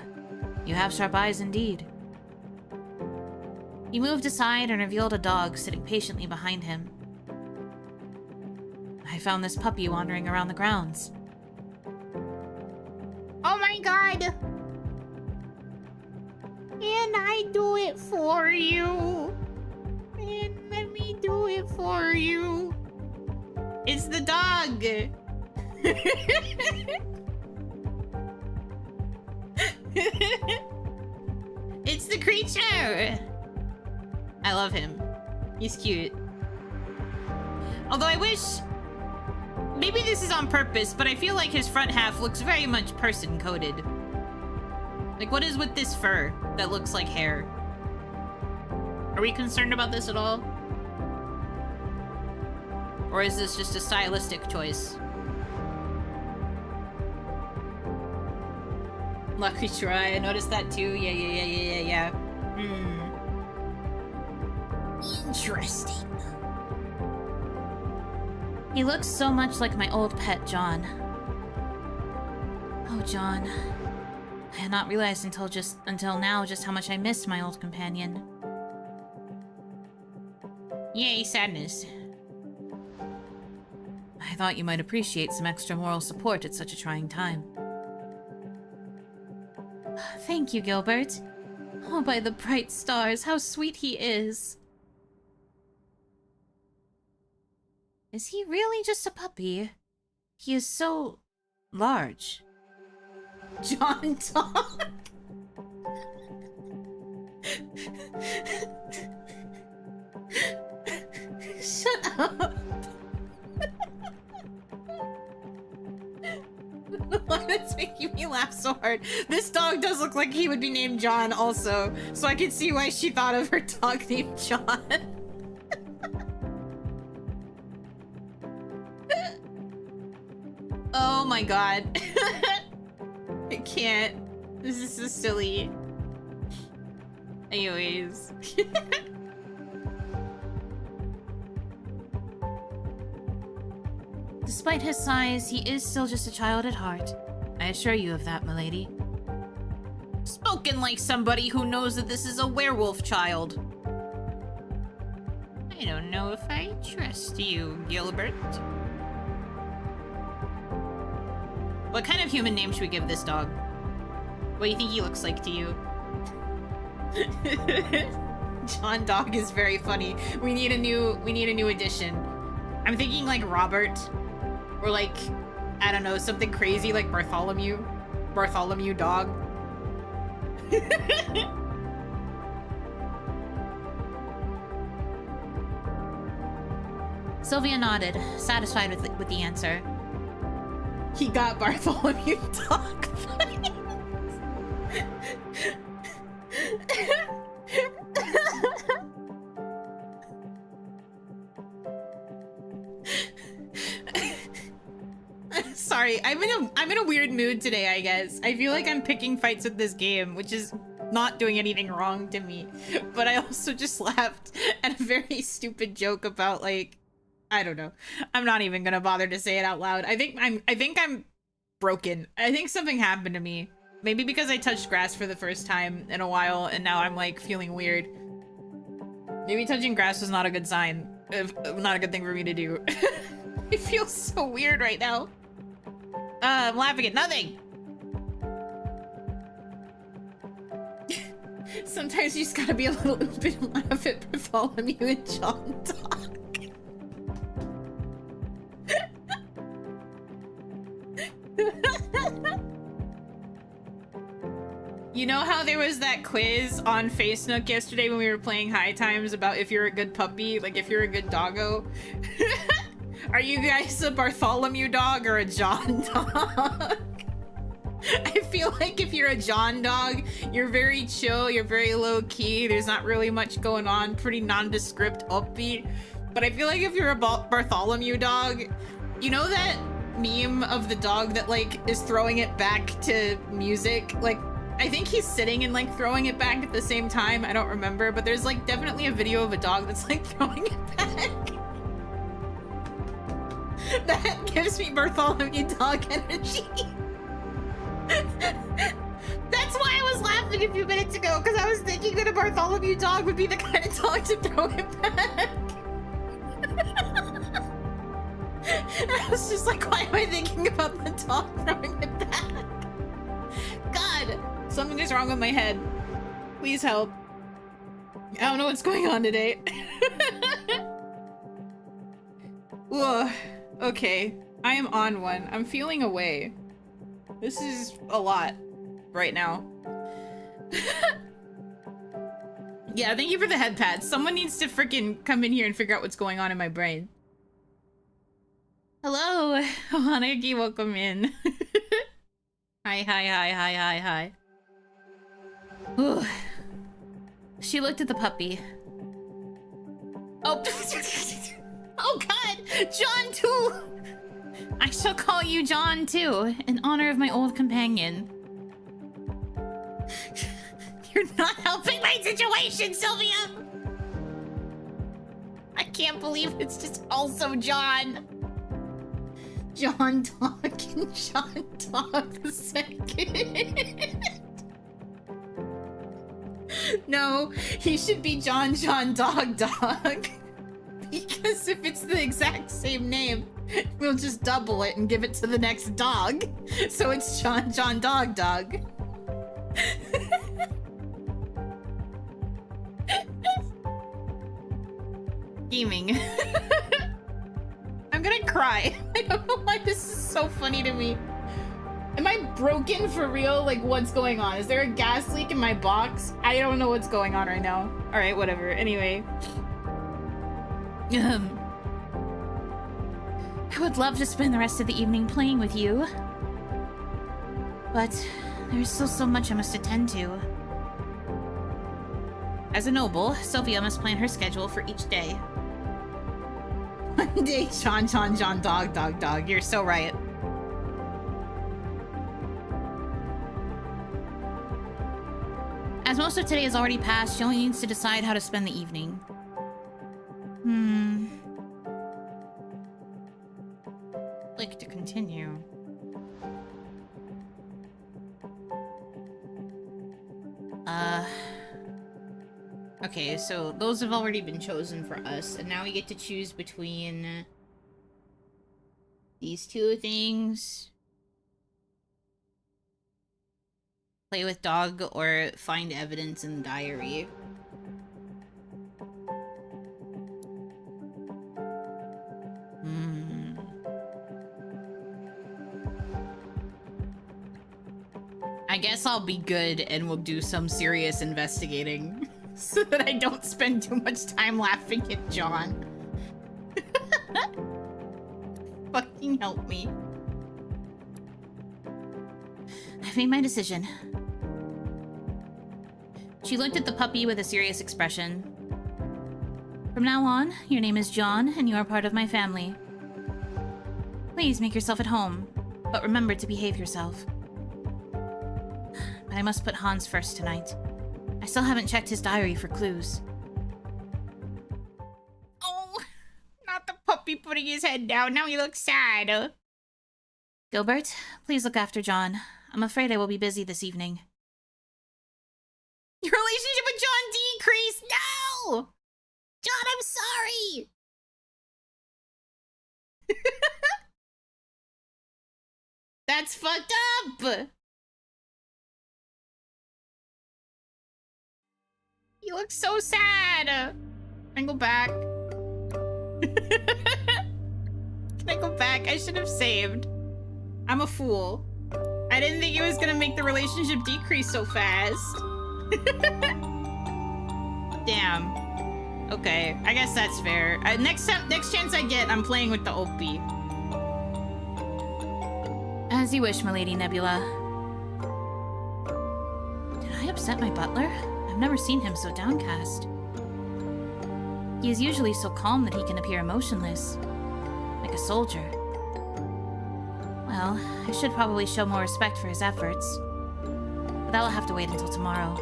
You have sharp eyes indeed. He moved aside and revealed a dog sitting patiently behind him. I found this puppy wandering around the grounds. Oh my god! And I do it for you. And let me do it for you. It's the dog! It's the creature! I love him. He's cute. Although I wish... Maybe this is on purpose, but I feel like his front half looks very much person-coded. Like, what is with this fur that looks like hair? Are we concerned about this at all? Or is this just a stylistic choice? Lucky try. I noticed that too. Yeah. Interesting. He looks so much like my old pet, John. Oh, John. I had not realized until now just how much I missed my old companion. Yay, sadness. I thought you might appreciate some extra moral support at such a trying time. Thank you, Gilbert. Oh, by the bright stars, how sweet he is. Is he really just a puppy? He is so large. John Dog. Shut up. Why is making me laugh so hard? This dog does look like he would be named John also, so I can see why she thought of her dog named John. Oh my god. I can't. This is so silly. Anyways. Despite his size, he is still just a child at heart. I assure you of that, milady. Spoken like somebody who knows that this is a werewolf child. I don't know if I trust you, Gilbert. What kind of human name should we give this dog? What do you think he looks like to you? John Dog is very funny. We need a new addition. I'm thinking like Robert, or like, I don't know, something crazy like Bartholomew. Bartholomew Dog. Sylvia nodded, satisfied with the answer. He got Bartholomew Dog. Sorry, I'm in a weird mood today, I guess. I feel like I'm picking fights with this game, which is not doing anything wrong to me. But I also just laughed at a very stupid joke about, like, I don't know. I'm not even gonna bother to say it out loud. I think I'm broken. I think something happened to me. Maybe because I touched grass for the first time in a while and now I'm like feeling weird. Maybe touching grass was not a good sign. Not a good thing for me to do. I feel so weird right now. I'm laughing at nothing. Sometimes you just gotta be a little bit and laugh at Bartholomew and John Dog. You know how there was that quiz on Facenook yesterday when we were playing High Times about if you're a good puppy, like if you're a good doggo? Are you guys a Bartholomew dog or a John dog? I feel like if you're a John dog, you're very chill, you're very low key, there's not really much going on, pretty nondescript, upbeat. But I feel like if you're a Bartholomew dog, you know that meme of the dog that like is throwing it back to music? Like, I think he's sitting and like throwing it back at the same time. I don't remember, but there's like definitely a video of a dog that's like throwing it back. That gives me Bartholomew dog energy. That's why I was laughing a few minutes ago, because I was thinking that a Bartholomew dog would be the kind of dog to throw it back. I was just like, why am I thinking about the dog throwing it back? God, something is wrong with my head. Please help. I don't know what's going on today. Ugh. Okay, I am on one. I'm feeling away. This is a lot right now. Yeah, thank you for the head pats. Someone needs to freaking come in here and figure out what's going on in my brain. Hello, Hanaki, welcome in. Hi. Ooh. She looked at the puppy. Oh, oh God, John too. I shall call you John too, in honor of my old companion. You're not helping my situation, Sylvia. I can't believe it's just also John. John Dog and John Dog the second. No, he should be John Dog Dog. Because if it's the exact same name, we'll just double it and give it to the next dog. So it's John Dog Dog. Gaming. I'm gonna cry. I don't know why this is so funny to me. Am I broken for real? Like, what's going on? Is there a gas leak in my box? I don't know what's going on right now. Alright, whatever. Anyway. I would love to spend the rest of the evening playing with you. But there's still so much I must attend to. As a noble, Sylvia must plan her schedule for each day. One day, John, dog. You're so right. As most of today has already passed, she only needs to decide how to spend the evening. Click to continue. Okay, so those have already been chosen for us, and now we get to choose between these two things. Play with dog or find evidence in diary. I guess I'll be good and we'll do some serious investigating so that I don't spend too much time laughing at John. Fucking help me. I've made my decision. She looked at the puppy with a serious expression. From now on, your name is John, and you are part of my family. Please make yourself at home, but remember to behave yourself. But I must put Hans first tonight. I still haven't checked his diary for clues. Oh, not the puppy putting his head down. Now he looks sad. Gilbert, please look after John. I'm afraid I will be busy this evening. Your relationship with John decreased! No! John, I'm sorry! That's fucked up! You look so sad! Can I go back? Can I go back? I should have saved. I'm a fool. I didn't think it was gonna make the relationship decrease so fast. Damn. Okay, I guess that's fair. Next chance I get, I'm playing with the OP. As you wish, milady Nebula. Did I upset my butler? I've never seen him so downcast. He is usually so calm that he can appear emotionless, like a soldier. Well, I should probably show more respect for his efforts, but that'll have to wait until tomorrow.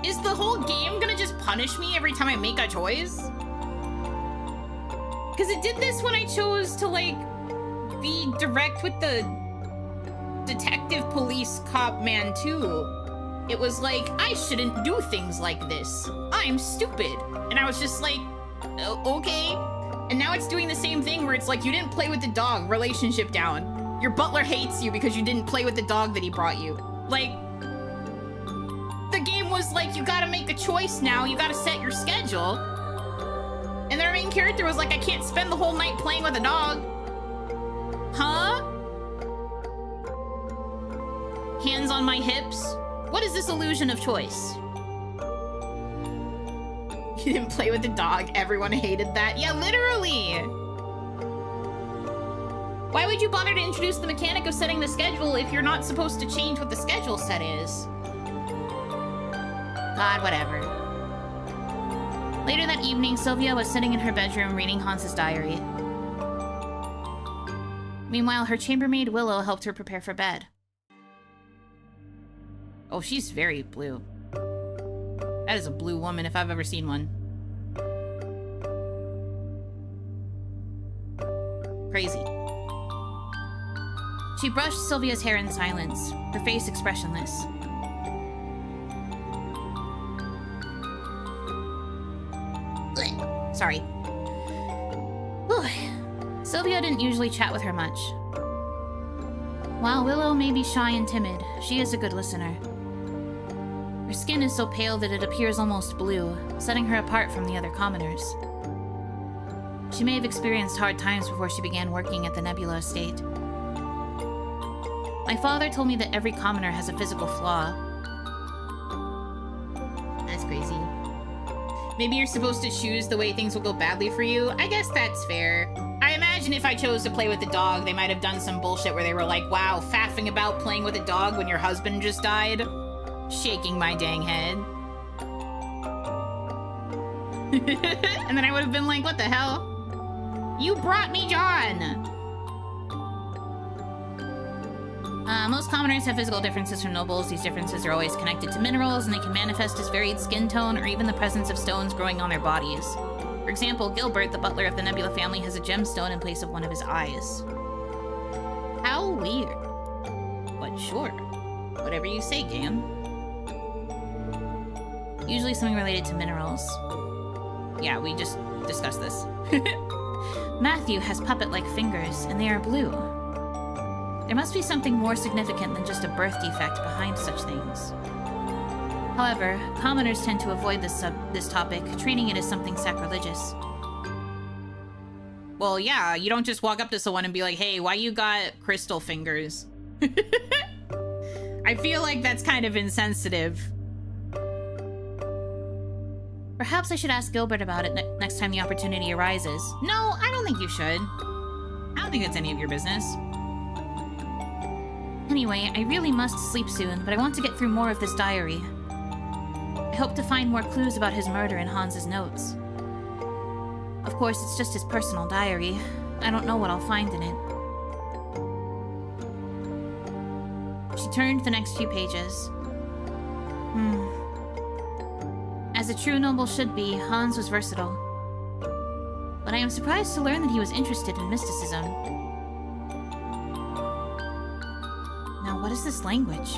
Is the whole game gonna just punish me every time I make a choice? Because it did this when I chose to, like, be direct with the detective police cop man too. It was like, I shouldn't do things like this. I'm stupid. And I was just like, okay. And now it's doing the same thing where it's like, you didn't play with the dog, relationship down. Your butler hates you because you didn't play with the dog that he brought you. Like, the game was like, you gotta make a choice now, you gotta set your schedule. And their main character was like, I can't spend the whole night playing with a dog. Huh? Hands on my hips? What is this illusion of choice? You didn't play with the dog, everyone hated that. Yeah, literally! Why would you bother to introduce the mechanic of setting the schedule if you're not supposed to change what the schedule set is? God, whatever. Later that evening, Sylvia was sitting in her bedroom reading Hans's diary. Meanwhile, her chambermaid Willow helped her prepare for bed. Oh, she's very blue. That is a blue woman if I've ever seen one. Crazy. She brushed Sylvia's hair in silence, her face expressionless. Sorry. Whew. Sylvia didn't usually chat with her much. While Willow may be shy and timid, she is a good listener. Her skin is so pale that it appears almost blue, setting her apart from the other commoners. She may have experienced hard times before she began working at the Nebula estate. My father told me that every commoner has a physical flaw. That's crazy. Maybe you're supposed to choose the way things will go badly for you. I guess that's fair. I imagine if I chose to play with the dog, they might have done some bullshit where they were like, wow, faffing about playing with a dog when your husband just died. Shaking my dang head. And then I would have been like, what the hell? You brought me John! Most commoners have physical differences from nobles. These differences are always connected to minerals, and they can manifest as varied skin tone or even the presence of stones growing on their bodies. For example, Gilbert, the butler of the Nebula family, has a gemstone in place of one of his eyes. How weird. But sure. Whatever you say, Gam. Usually something related to minerals. Yeah, we just discussed this. Matthew has puppet-like fingers, and they are blue. There must be something more significant than just a birth defect behind such things. However, commoners tend to avoid this topic, treating it as something sacrilegious. Well, yeah, you don't just walk up to someone and be like, hey, why you got crystal fingers? I feel like that's kind of insensitive. Perhaps I should ask Gilbert about it next time the opportunity arises. No, I don't think you should. I don't think it's any of your business. Anyway, I really must sleep soon, but I want to get through more of this diary. I hope to find more clues about his murder in Hans's notes. Of course, it's just his personal diary. I don't know what I'll find in it. She turned the next few pages. As a true noble should be, Hans was versatile. But I am surprised to learn that he was interested in mysticism. Now, what is this language?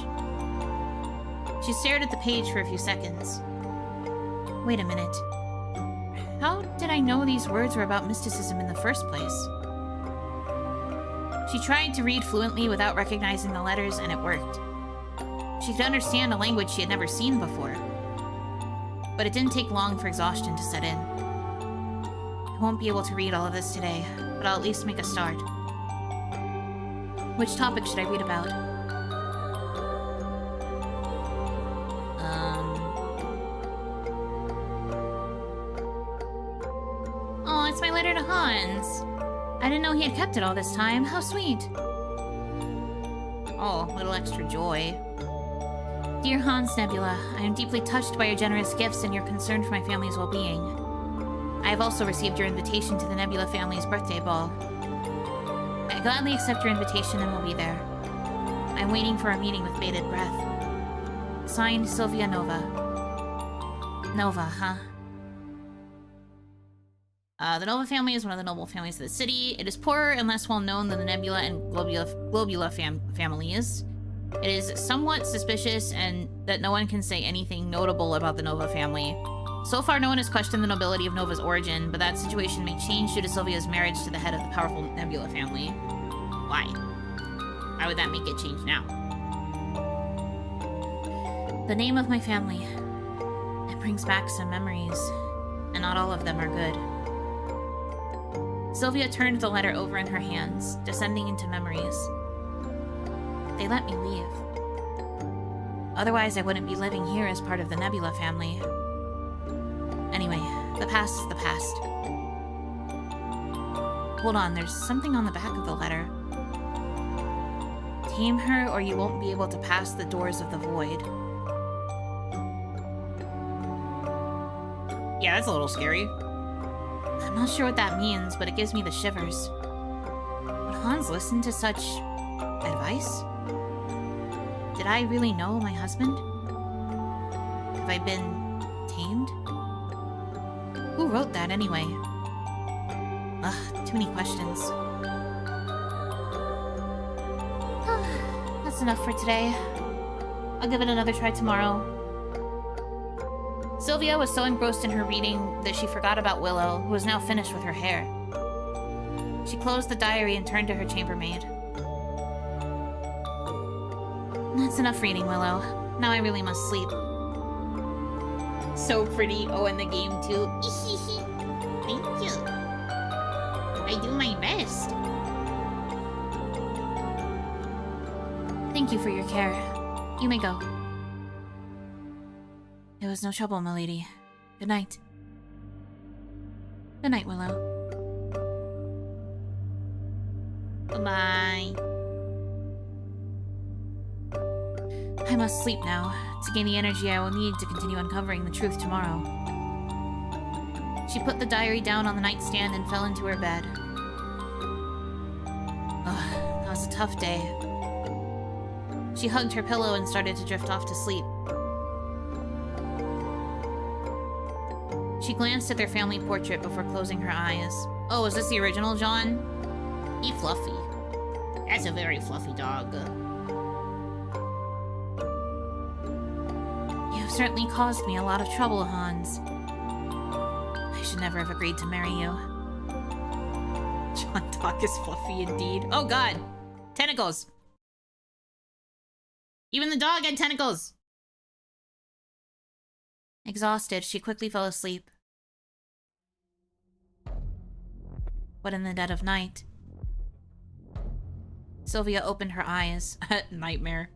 She stared at the page for a few seconds. Wait a minute. How did I know these words were about mysticism in the first place? She tried to read fluently without recognizing the letters, and it worked. She could understand a language she had never seen before. But it didn't take long for exhaustion to set in. I won't be able to read all of this today, but I'll at least make a start. Which topic should I read about? Oh, it's my letter to Hans. I didn't know he had kept it all this time. How sweet. Oh, a little extra joy. Dear Hans Nebula, I am deeply touched by your generous gifts and your concern for my family's well-being. I have also received your invitation to the Nebula family's birthday ball. I gladly accept your invitation and will be there. I am waiting for a meeting with bated breath. Signed, Sylvia Nova. Nova, huh? The Nova family is one of the noble families of the city. It is poorer and less well known than the Nebula and Globula families. It is somewhat suspicious and that no one can say anything notable about the Nova family. So far, no one has questioned the nobility of Nova's origin, but that situation may change due to Sylvia's marriage to the head of the powerful Nebula family. Why? Why would that make it change now? The name of my family. It brings back some memories, and not all of them are good. Sylvia turned the letter over in her hands, descending into memories. They let me leave. Otherwise, I wouldn't be living here as part of the Nebula family. Anyway, the past is the past. Hold on, there's something on the back of the letter. Tame her, or you won't be able to pass the doors of the void. Yeah, that's a little scary. I'm not sure what that means, but it gives me the shivers. Would Hans listen to such advice? Did I really know my husband? Have I been tamed? Who wrote that anyway? Ugh, too many questions. That's enough for today. I'll give it another try tomorrow. Sylvia was so engrossed in her reading that she forgot about Willow, who was now finished with her hair. She closed the diary and turned to her chambermaid. That's enough reading, Willow. Now I really must sleep. So pretty. Oh, in the game too. Thank you. I do my best. Thank you for your care. You may go. It was no trouble, milady. Good night. Good night, Willow. Bye. I must sleep now, to gain the energy I will need to continue uncovering the truth tomorrow. She put the diary down on the nightstand and fell into her bed. Ugh, that was a tough day. She hugged her pillow and started to drift off to sleep. She glanced at their family portrait before closing her eyes. Oh, is this the original John? He fluffy. That's a very fluffy dog. You have certainly caused me a lot of trouble, Hans. I should never have agreed to marry you. John dog is fluffy indeed. Oh god! Tentacles! Even the dog had tentacles! Exhausted, she quickly fell asleep. But in the dead of night, Sylvia opened her eyes. Nightmare.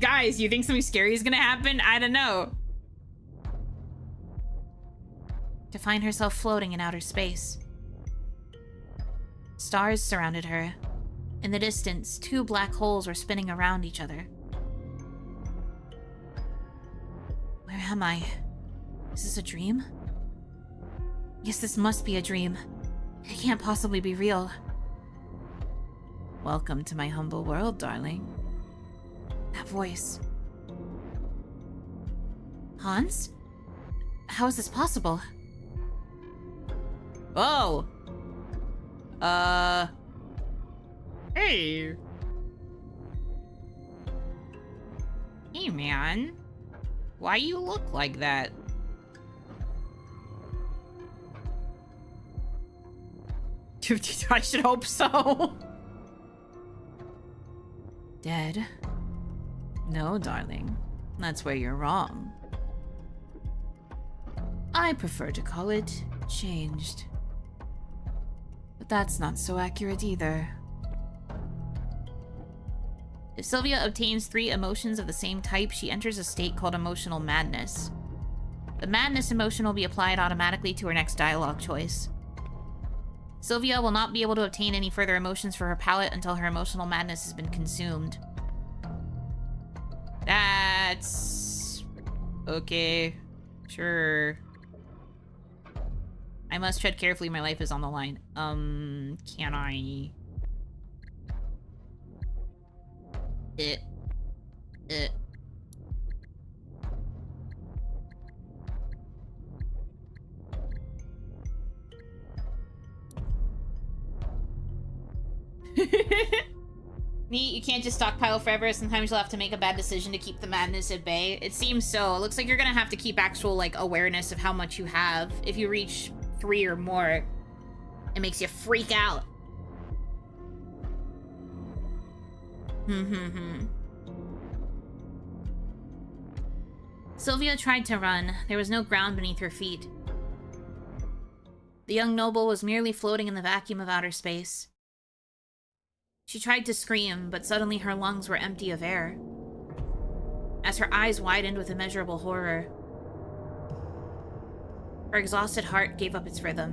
Guys, you think something scary is gonna happen? I don't know. To find herself floating in outer space. Stars surrounded her. In the distance, 2 black holes were spinning around each other. Where am I? Is this a dream? Yes, this must be a dream. It can't possibly be real. Welcome to my humble world, darling. That voice. Hans? How is this possible? Oh! Hey! Hey, man. Why you look like that? I should hope so. Dead? No, darling. That's where you're wrong. I prefer to call it changed. But that's not so accurate either. If Sylvia obtains 3 emotions of the same type, she enters a state called emotional madness. The madness emotion will be applied automatically to her next dialogue choice. Sylvia will not be able to obtain any further emotions for her palette until her emotional madness has been consumed. That's... okay. Sure. I must tread carefully, my life is on the line. Can I... Neat, you can't just stockpile forever. Sometimes you'll have to make a bad decision to keep the madness at bay. It seems so. It looks like you're gonna have to keep actual, like, awareness of how much you have. If you reach 3 or more, it makes you freak out. Sylvia tried to run. There was no ground beneath her feet. The young noble was merely floating in the vacuum of outer space. She tried to scream, but suddenly her lungs were empty of air. As her eyes widened with immeasurable horror, her exhausted heart gave up its rhythm.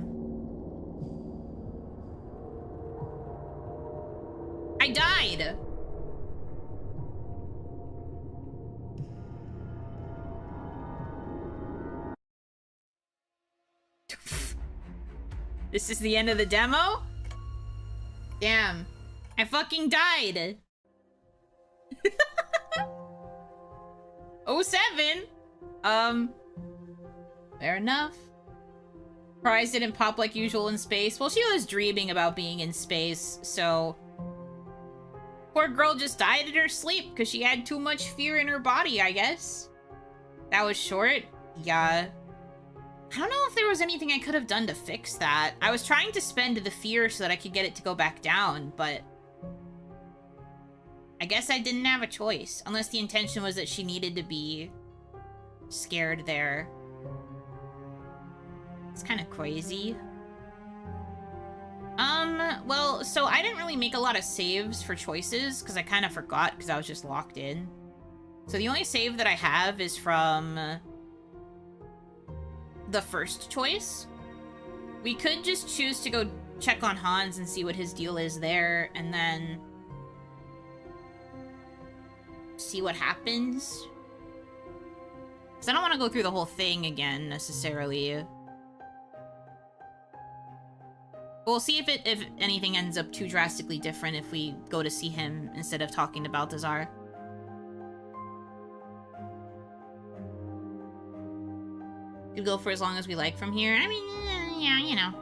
I died! This is the end of the demo? Damn. I fucking died. 07? Fair enough. Prize didn't pop like usual in space. Well, she was dreaming about being in space, so... Poor girl just died in her sleep because she had too much fear in her body, I guess. That was short. Yeah. I don't know if there was anything I could have done to fix that. I was trying to spend the fear so that I could get it to go back down, but I guess I didn't have a choice. Unless the intention was that she needed to be scared there. It's kind of crazy. Well, so I didn't really make a lot of saves for choices because I kind of forgot because I was just locked in. So the only save that I have is from the first choice. We could just choose to go check on Hans and see what his deal is there, and then see what happens. Because I don't want to go through the whole thing again, necessarily. We'll see if anything ends up too drastically different if we go to see him instead of talking to Balthazar. Could go for as long as we like from here. I mean, yeah, you know.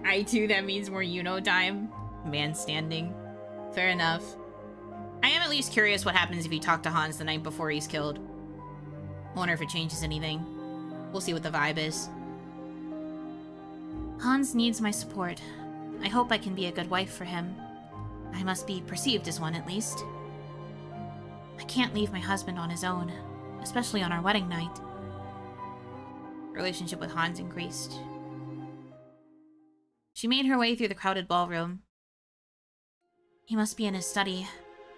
I2, that means more Yuno time. Man standing. Fair enough. I am at least curious what happens if you talk to Hans the night before he's killed. I wonder if it changes anything. We'll see what the vibe is. Hans needs my support. I hope I can be a good wife for him. I must be perceived as one, at least. I can't leave my husband on his own, especially on our wedding night. Relationship with Hans increased. She made her way through the crowded ballroom. He must be in his study,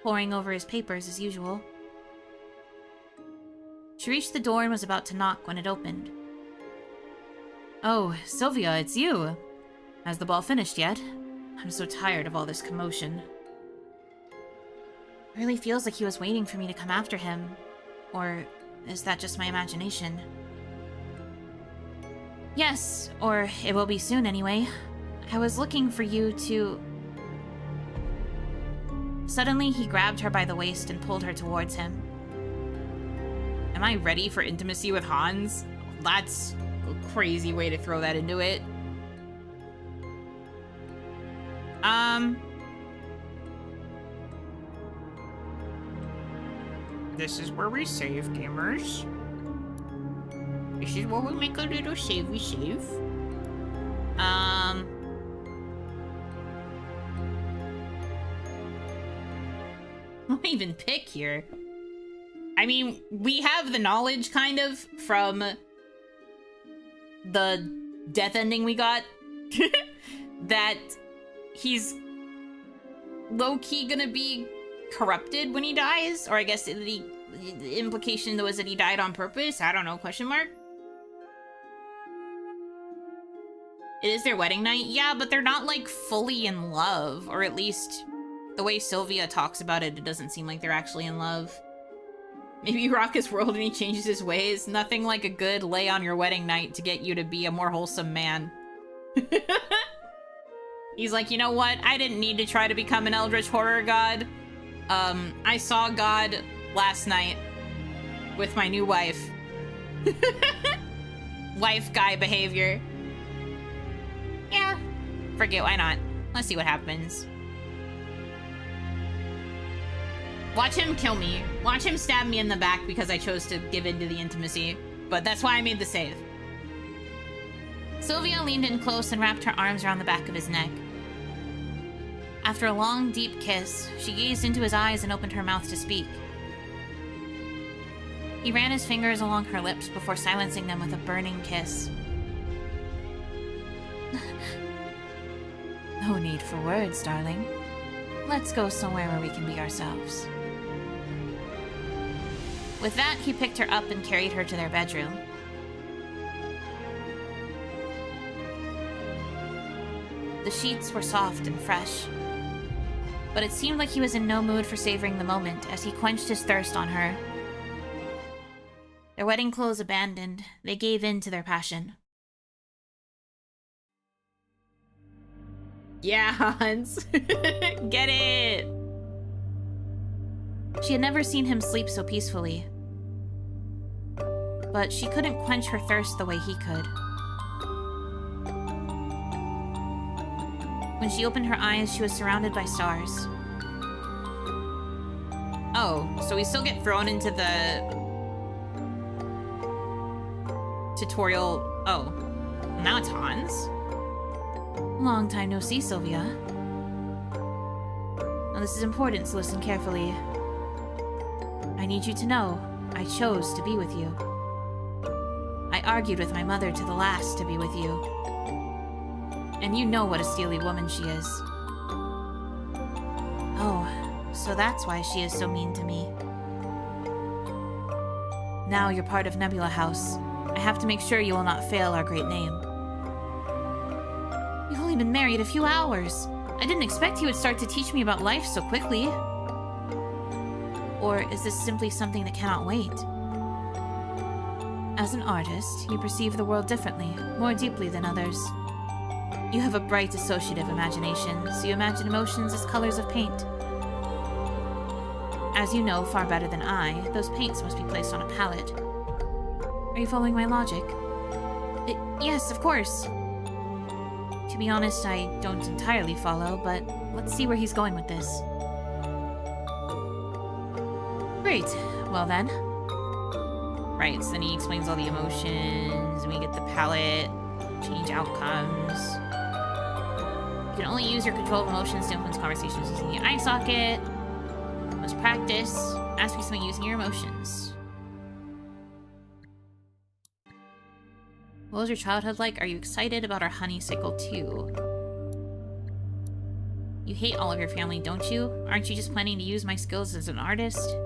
poring over his papers as usual. She reached the door and was about to knock when it opened. Oh, Sylvia, it's you. Has the ball finished yet? I'm so tired of all this commotion. It really feels like he was waiting for me to come after him. Or is that just my imagination? Yes, or it will be soon anyway. I was looking for you to... Suddenly, he grabbed her by the waist and pulled her towards him. Am I ready for intimacy with Hans? That's a crazy way to throw that into it. This is where we save, gamers. This is where we make a little save. We save. What do I even pick here? I mean, we have the knowledge, kind of, from the death ending we got. That he's low-key gonna be corrupted when he dies. Or I guess the implication was that he died on purpose. I don't know, question mark? It is their wedding night? Yeah, but they're not, like, fully in love. Or at least, the way Sylvia talks about it, it doesn't seem like they're actually in love. Maybe you rock his world and he changes his ways. Nothing like a good lay on your wedding night to get you to be a more wholesome man. He's like, you know what? I didn't need to try to become an eldritch horror god. I saw God last night with my new wife. Wife guy behavior. Yeah, forget, why not? Let's see what happens. Watch him kill me. Watch him stab me in the back because I chose to give in to the intimacy. But that's why I made the save. Sylvia leaned in close and wrapped her arms around the back of his neck. After a long, deep kiss, she gazed into his eyes and opened her mouth to speak. He ran his fingers along her lips before silencing them with a burning kiss. No need for words, darling. Let's go somewhere where we can be ourselves. With that, he picked her up and carried her to their bedroom. The sheets were soft and fresh, but it seemed like he was in no mood for savoring the moment as he quenched his thirst on her. Their wedding clothes abandoned, they gave in to their passion. Yeah, Hans. Get it! She had never seen him sleep so peacefully, but she couldn't quench her thirst the way he could. When she opened her eyes, she was surrounded by stars. Oh, so we still get thrown into the tutorial. Oh, now it's Hans. Long time no see, Sylvia. Now this is important, so listen carefully. I need you to know I chose to be with you. I argued with my mother to the last to be with you. And you know what a steely woman she is. Oh, so that's why she is so mean to me. Now you're part of Nebula House. I have to make sure you will not fail our great name. You've only been married a few hours. I didn't expect you would start to teach me about life so quickly. Or is this simply something that cannot wait? As an artist, you perceive the world differently, more deeply than others. You have a bright associative imagination, so you imagine emotions as colors of paint. As you know far better than I, those paints must be placed on a palette. Are you following my logic? Yes, of course. To be honest, I don't entirely follow, but let's see where he's going with this. Great. Well then. Right, so then he explains all the emotions, and we get the palette, change outcomes. You can only use your control of emotions to influence conversations using the eye socket. Must practice. Ask me something using your emotions. What was your childhood like? Are you excited about our honeysuckle too? You hate all of your family, don't you? Aren't you just planning to use my skills as an artist?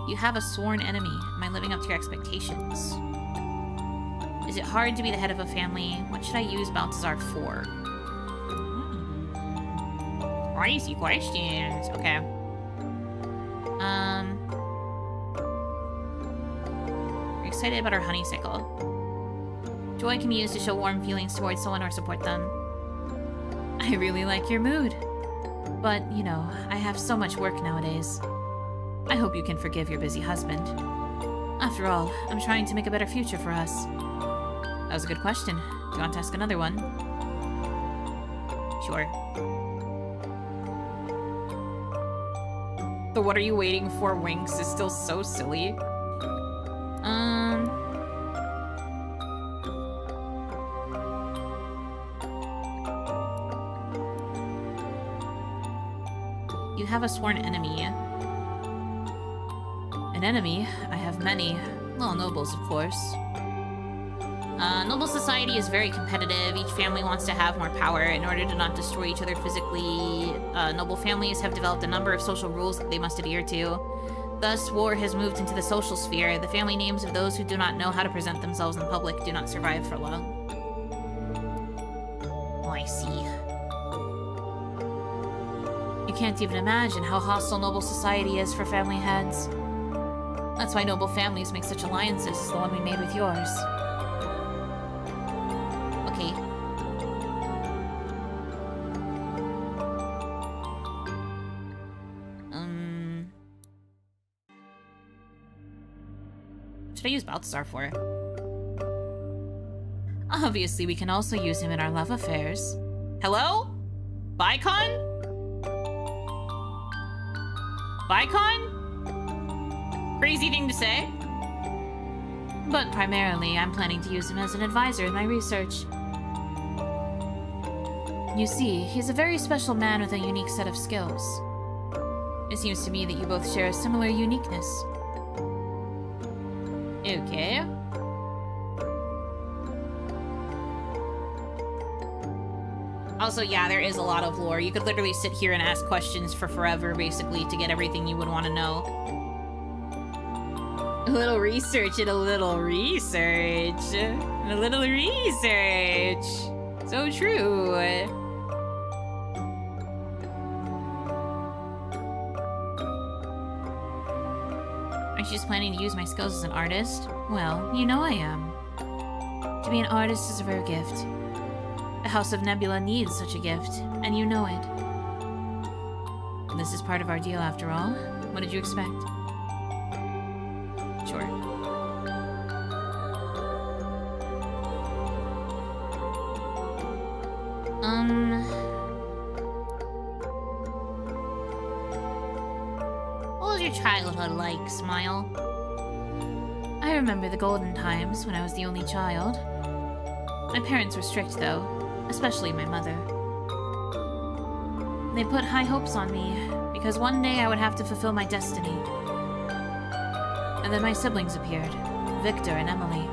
You have a sworn enemy. Am I living up to your expectations? Is it hard to be the head of a family? What should I use Balthazar for? Crazy questions. Okay. You're excited about our honeysuckle. Joy can be used to show warm feelings towards someone or support them. I really like your mood. But, you know, I have so much work nowadays. I hope you can forgive your busy husband. After all, I'm trying to make a better future for us. That was a good question. Do you want to ask another one? Sure. The "what are you waiting for" winks is still so silly. You have a sworn enemy. An enemy? I have many. Well, nobles, of course. Noble society is very competitive. Each family wants to have more power in order to not destroy each other physically. Noble families have developed a number of social rules that they must adhere to. Thus, war has moved into the social sphere. The family names of those who do not know how to present themselves in public do not survive for long. Oh, I see. You can't even imagine how hostile noble society is for family heads. That's why noble families make such alliances as the one we made with yours. Okay. What should I use Balthazar for? Obviously, we can also use him in our love affairs. Hello? Bicon? Bicon? Crazy thing to say. But primarily, I'm planning to use him as an advisor in my research. You see, he's a very special man with a unique set of skills. It seems to me that you both share a similar uniqueness. Okay. Also, yeah, there is a lot of lore. You could literally sit here and ask questions for forever, basically, to get everything you would want to know. A little research and a little research. And a little research. So true. Aren't you just planning to use my skills as an artist? Well, you know I am. To be an artist is a rare gift. The House of Nebula needs such a gift, and you know it. This is part of our deal, after all. What did you expect? Sure. your childhood like, Smile? I remember the golden times when I was the only child. My parents were strict, though, especially my mother. They put high hopes on me, because one day I would have to fulfill my destiny. And then my siblings appeared, Victor and Emily.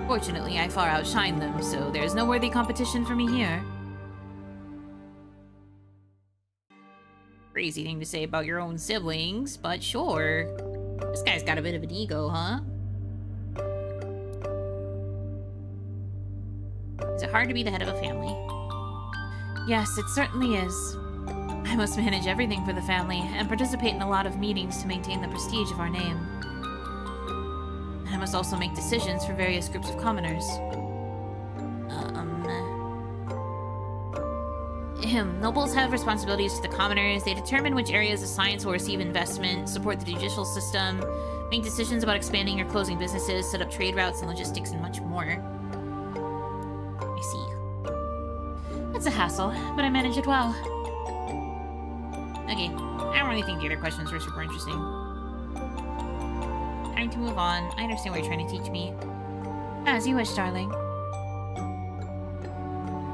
Fortunately, I far outshined them, so there's no worthy competition for me here. Crazy thing to say about your own siblings, but sure. This guy's got a bit of an ego, huh? Is it hard to be the head of a family? Yes, it certainly is. I must manage everything for the family and participate in a lot of meetings to maintain the prestige of our name. I must also make decisions for various groups of commoners. Nobles have responsibilities to the commoners. They determine which areas of science will receive investment, support the judicial system, make decisions about expanding or closing businesses, set up trade routes and logistics, and much more. I see. It's a hassle, but I manage it well. Okay, I don't really think the other questions were super interesting. Time to move on. I understand what you're trying to teach me. As you wish, darling.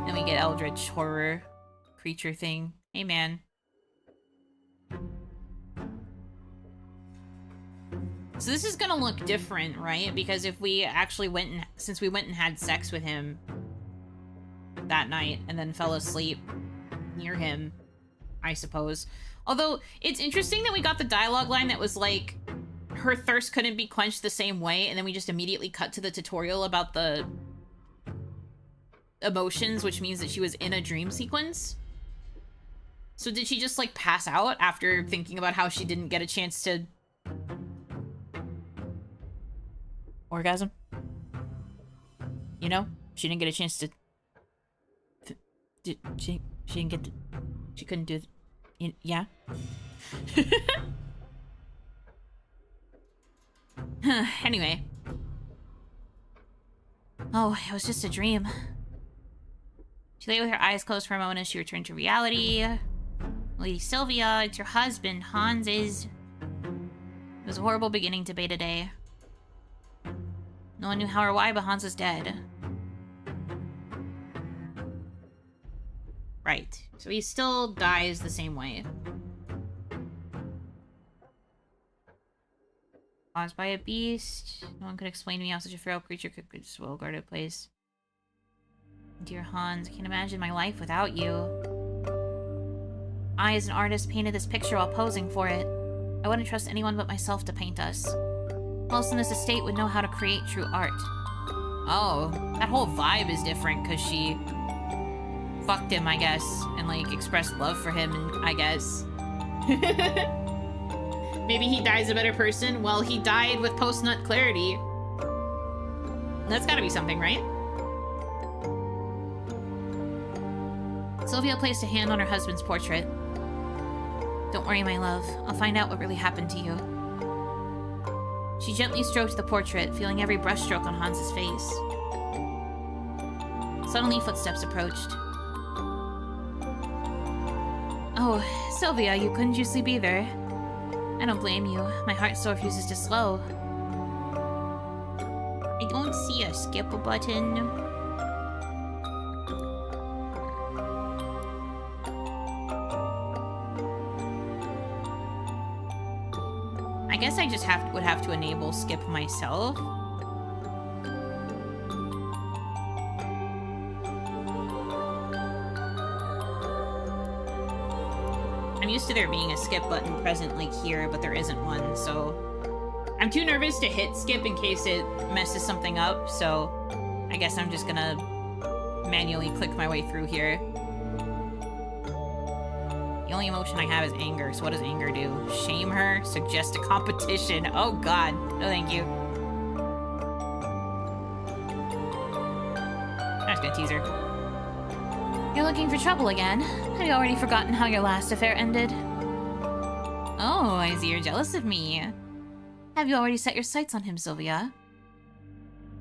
Then we get Eldritch Horror creature thing. Hey, man. So this is gonna look different, right? Because if we actually went and... Since we went and had sex with him that night and then fell asleep near him, I suppose. Although, it's interesting that we got the dialogue line that was like, her thirst couldn't be quenched the same way, and then we just immediately cut to the tutorial about the emotions, which means that she was in a dream sequence. So did she just, like, pass out after thinking about how she didn't get a chance to... orgasm? You know? She didn't get a chance to... She didn't get to... She couldn't do... Yeah? Anyway. Oh, it was just a dream. She lay with her eyes closed for a moment as she returned to reality. Lady Sylvia, it's your husband. Hans is... It was a horrible beginning to Beta Day. No one knew how or why, but Hans was dead. Right. So he still dies the same way. Caused by a beast. No one could explain to me how such a feral creature could this well-guarded place. Dear Hans, I can't imagine my life without you. I, as an artist, painted this picture while posing for it. I wouldn't trust anyone but myself to paint us. Who else in this estate would know how to create true art? Oh, that whole vibe is different because she fucked him, I guess, and, like, expressed love for him, I guess. Maybe he dies a better person? Well, he died with post-nut clarity. That's gotta be something, right? Sylvia placed a hand on her husband's portrait. Don't worry, my love. I'll find out what really happened to you. She gently stroked the portrait, feeling every brushstroke on Hans's face. Suddenly, footsteps approached. Oh, Sylvia, you couldn't you sleep either? I don't blame you. My heart still refuses to slow. I don't see a skip button. I guess I just would have to enable skip myself. I'm used to there being a skip button present like here, but there isn't one, so... I'm too nervous to hit skip in case it messes something up, so I guess I'm just gonna manually click my way through here. The only emotion I have is anger, so what does anger do? Shame her? Suggest a competition? Oh god. No thank you. I'm just gonna tease her. You're looking for trouble again? Have you already forgotten how your last affair ended? Oh, I see you're jealous of me. Have you already set your sights on him, Sylvia?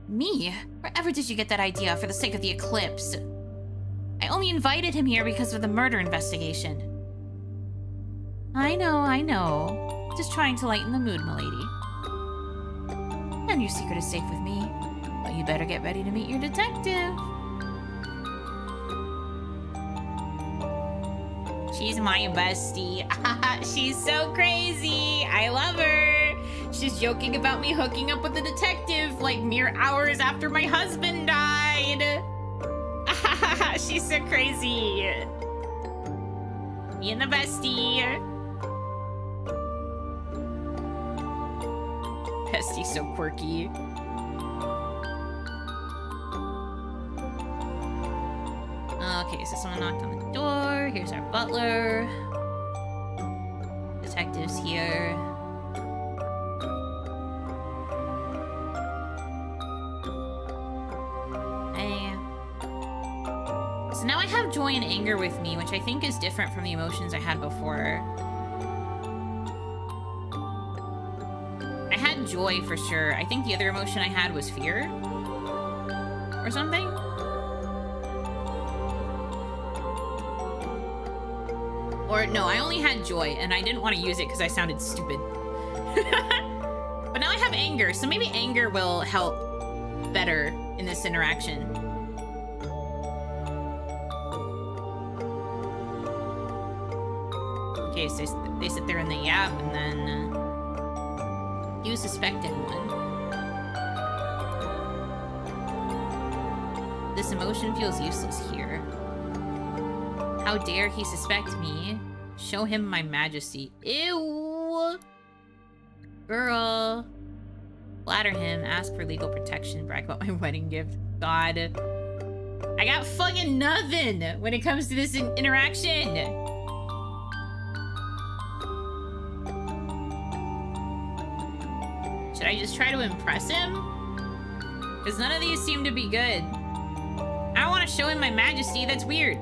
Me? Wherever did you get that idea for the sake of the eclipse? I only invited him here because of the murder investigation. I know. Just trying to lighten the mood, milady. And your secret is safe with me. But you better get ready to meet your detective. She's my bestie. She's so crazy. I love her. She's joking about me hooking up with the detective like mere hours after my husband died. She's so crazy. Me and the bestie. Bestie's so quirky. Okay, so someone knocked on the door. Here's our butler. Detective's here. Hey. So now I have joy and anger with me, which I think is different from the emotions I had before. I had joy for sure. I think the other emotion I had was fear. Or something. Or no, I only had joy, and I didn't want to use it because I sounded stupid. But now I have anger, so maybe anger will help better in this interaction. Okay, so they sit there in the yap, and then you suspect anyone. This emotion feels useless here. How dare he suspect me? Show him my majesty. Ew! Girl. Flatter him, ask for legal protection, brag about my wedding gift. God. I got fucking nothing when it comes to this interaction. Should I just try to impress him? Because none of these seem to be good. I don't want to show him my majesty, that's weird.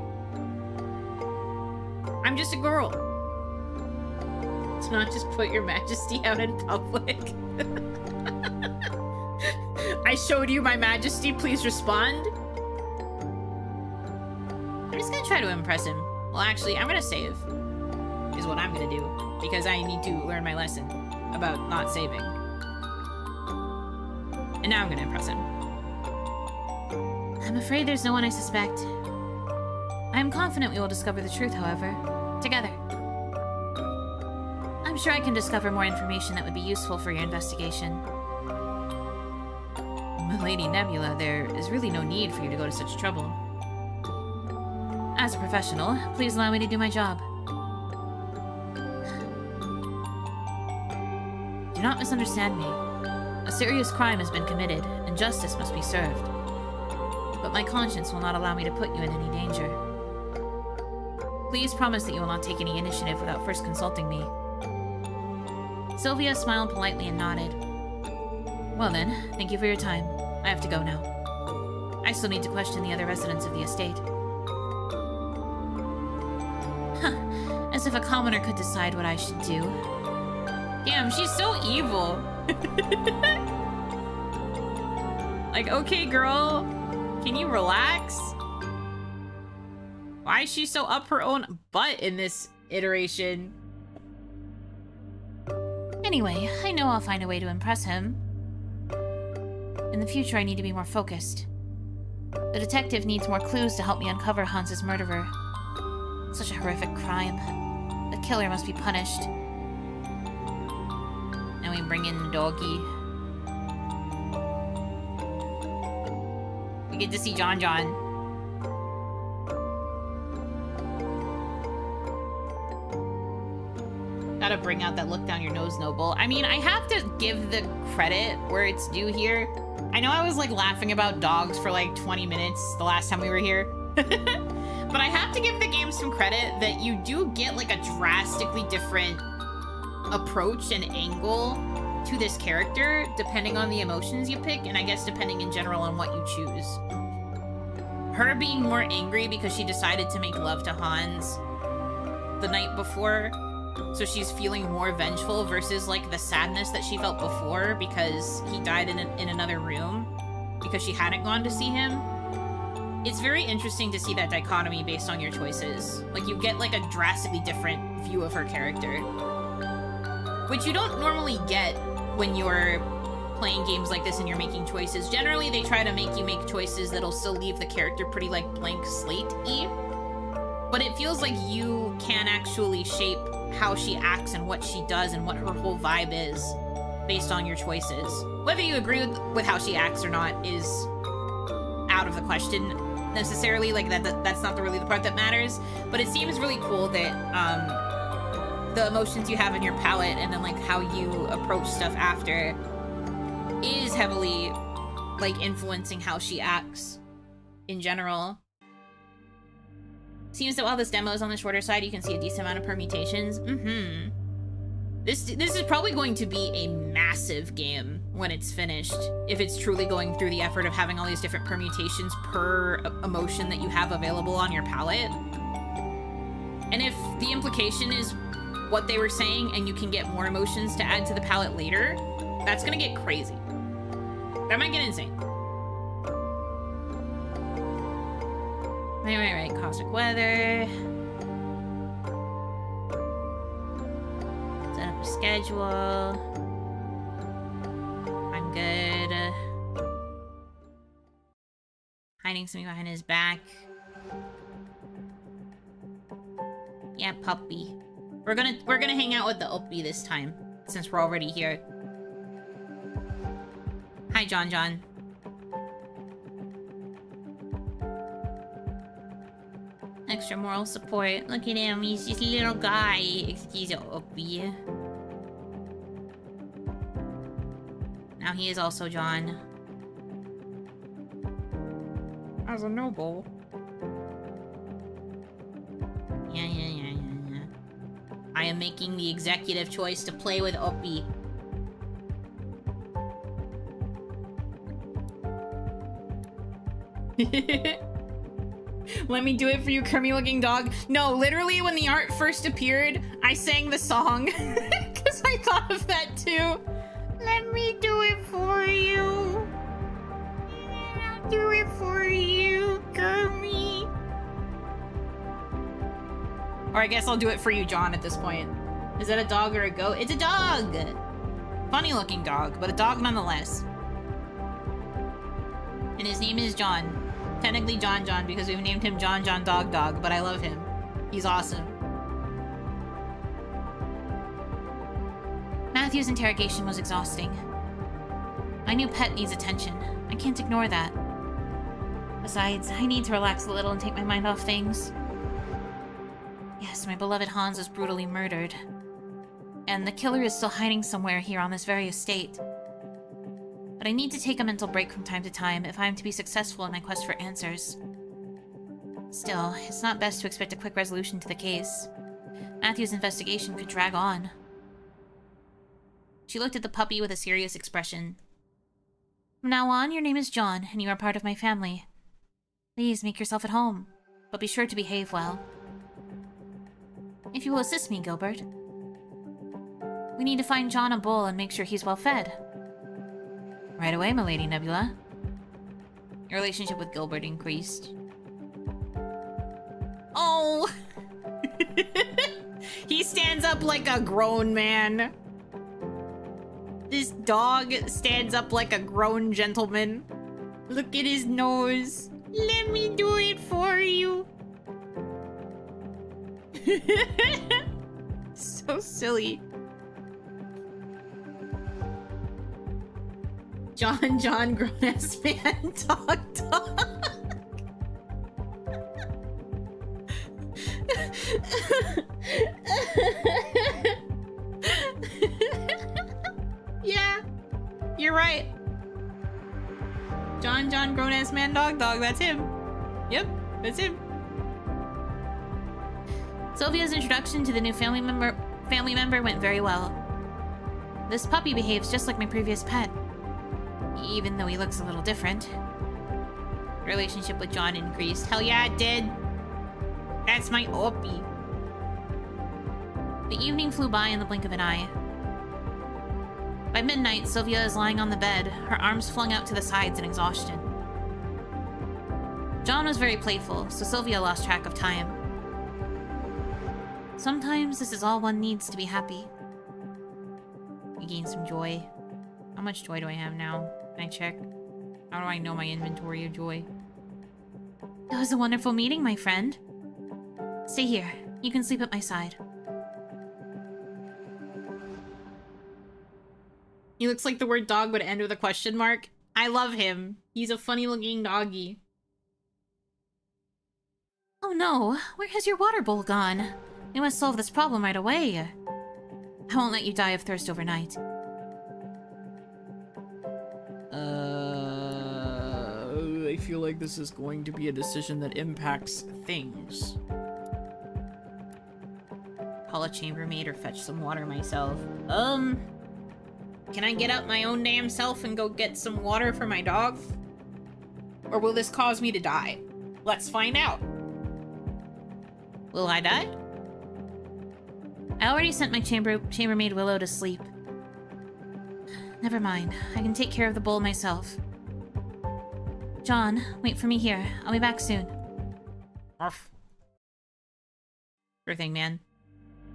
I'm just a girl. To not just put your majesty out in public. I showed you my majesty, please respond. I'm just gonna try to impress him. Well, actually, I'm gonna save. Is what I'm gonna do. Because I need to learn my lesson about not saving. And now I'm gonna impress him. I'm afraid there's no one I suspect. I am confident we will discover the truth, however. Together. I'm sure I can discover more information that would be useful for your investigation. Lady Nebula, there is really no need for you to go to such trouble. As a professional, please allow me to do my job. Do not misunderstand me. A serious crime has been committed, and justice must be served. But my conscience will not allow me to put you in any danger. Please promise that you will not take any initiative without first consulting me. Sylvia smiled politely and nodded. Well then, thank you for your time. I have to go now. I still need to question the other residents of the estate. Huh, as if a commoner could decide what I should do. Damn, she's so evil. Like, okay, girl, can you relax? Why is she so up her own butt in this iteration? Anyway, I know I'll find a way to impress him. In the future, I need to be more focused. The detective needs more clues to help me uncover Hans's murderer. Such a horrific crime. The killer must be punished. Now we bring in the doggy. We get to see John John. Gotta bring out that look down your nose, Noble. I mean, I have to give the credit where it's due here. I know I was like laughing about dogs for like 20 minutes the last time we were here. But I have to give the game some credit that you do get like a drastically different approach and angle to this character depending on the emotions you pick, and I guess depending in general on what you choose. Her being more angry because she decided to make love to Hans the night before, so she's feeling more vengeful versus like the sadness that she felt before because he died in another room because she hadn't gone to see him. It's very interesting to see that dichotomy based on your choices. Like, you get like a drastically different view of her character. which you don't normally get when you're playing games like this and you're making choices. Generally, they try to make you make choices that'll still leave the character pretty, like, blank slate-y. But it feels like you can actually shape how she acts and what she does and what her whole vibe is based on your choices. Whether you agree with how she acts or not is out of the question necessarily. Like, that's not really the part that matters. But it seems really cool that the emotions you have in your palette and then, like, how you approach stuff after is heavily, like, influencing how she acts in general. Seems that while this demo is on the shorter side, you can see a decent amount of permutations. This is probably going to be a massive game when it's finished, if it's truly going through the effort of having all these different permutations per emotion that you have available on your palette. And if the implication is what they were saying and you can get more emotions to add to the palette later, that's gonna get crazy. That might get insane. Right. Cosmic weather. Set up a schedule. I'm good. Hiding something behind his back. Yeah, puppy. We're gonna hang out with the Opie this time, since we're already here. Hi, John. Extra moral support. Look at him, he's just a little guy. Excuse me, Opie. Now he is also John. As a noble. Yeah. I am making the executive choice to play with Opie. Let me do it for you, crummy looking dog. No, literally when the art first appeared, I sang the song. Because I thought of that too. Let me do it for you. I'll do it for you, crummy. Or I guess I'll do it for you, John, at this point. Is that a dog or a goat? It's a dog! Funny looking dog, but a dog nonetheless. And his name is John. Technically John, because we've named him John Dog, but I love him. He's awesome. Matthew's interrogation was exhausting. My new pet needs attention. I can't ignore that. Besides, I need to relax a little and take my mind off things. Yes, my beloved Hans was brutally murdered. And the killer is still hiding somewhere here on this very estate. But I need to take a mental break from time to time if I am to be successful in my quest for answers. Still, it's not best to expect a quick resolution to the case. Matthew's investigation could drag on. She looked at the puppy with a serious expression. From now on, your name is John, and you are part of my family. Please make yourself at home, but be sure to behave well. If you will assist me, Gilbert. We need to find John a bowl and make sure he's well fed. Right away, my Lady Nebula. Your relationship with Gilbert increased. Oh! He stands up like a grown man. This dog stands up like a grown gentleman. Look at his nose. Let me do it for you. So silly. John, grown-ass man, dog. Yeah, you're right. John, grown-ass man, dog, that's him. Yep, that's him. Sylvia's introduction to the new family member went very well. This puppy behaves just like my previous pet. Even though he looks a little different. Relationship with John increased. Hell yeah, it did. That's my Opie. The evening flew by in the blink of an eye. By midnight, Sylvia is lying on the bed, her arms flung out to the sides in exhaustion. John was very playful, so Sylvia lost track of time. Sometimes this is all one needs to be happy. You gain some joy. How much joy do I have now? Can I check? How do I know my inventory of joy? It was a wonderful meeting, my friend. Stay here. You can sleep at my side. He looks like the word dog would end with a question mark. I love him. He's a funny-looking doggy. Oh no, where has your water bowl gone? We must solve this problem right away. I won't let you die of thirst overnight. I feel like this is going to be a decision that impacts things. Call a chambermaid or fetch some water myself. Can I get up my own damn self and go get some water for my dog? Or will this cause me to die? Let's find out. Will I die? I already sent my chambermaid Willow to sleep. Never mind. I can take care of the bowl myself. John, wait for me here. I'll be back soon. Arf. Sure thing, man.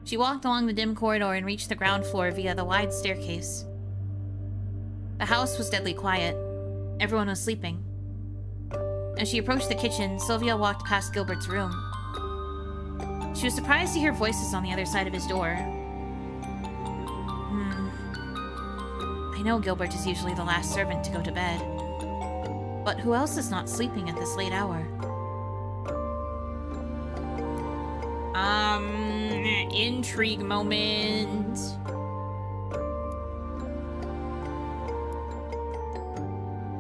She walked along the dim corridor and reached the ground floor via the wide staircase. The house was deadly quiet. Everyone was sleeping. As she approached the kitchen, Sylvia walked past Gilbert's room. She was surprised to hear voices on the other side of his door. I know Gilbert is usually the last servant to go to bed. But who else is not sleeping at this late hour? Intrigue moment.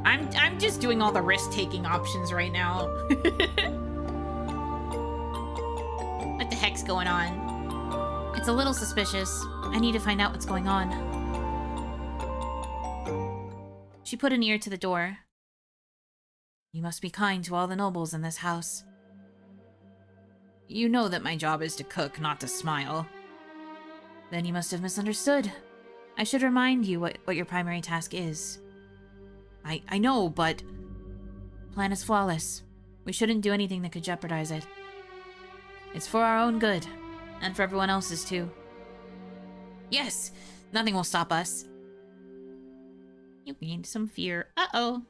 I'm just doing all the risk-taking options right now. What the heck's going on? It's a little suspicious. I need to find out what's going on. She put an ear to the door. You must be kind to all the nobles in this house. You know that my job is to cook, not to smile. Then you must have misunderstood. I should remind you what your primary task is. I know, but... Plan is flawless. We shouldn't do anything that could jeopardize it. It's for our own good, and for everyone else's too. Yes! Nothing will stop us. You gained some fear. Uh-oh.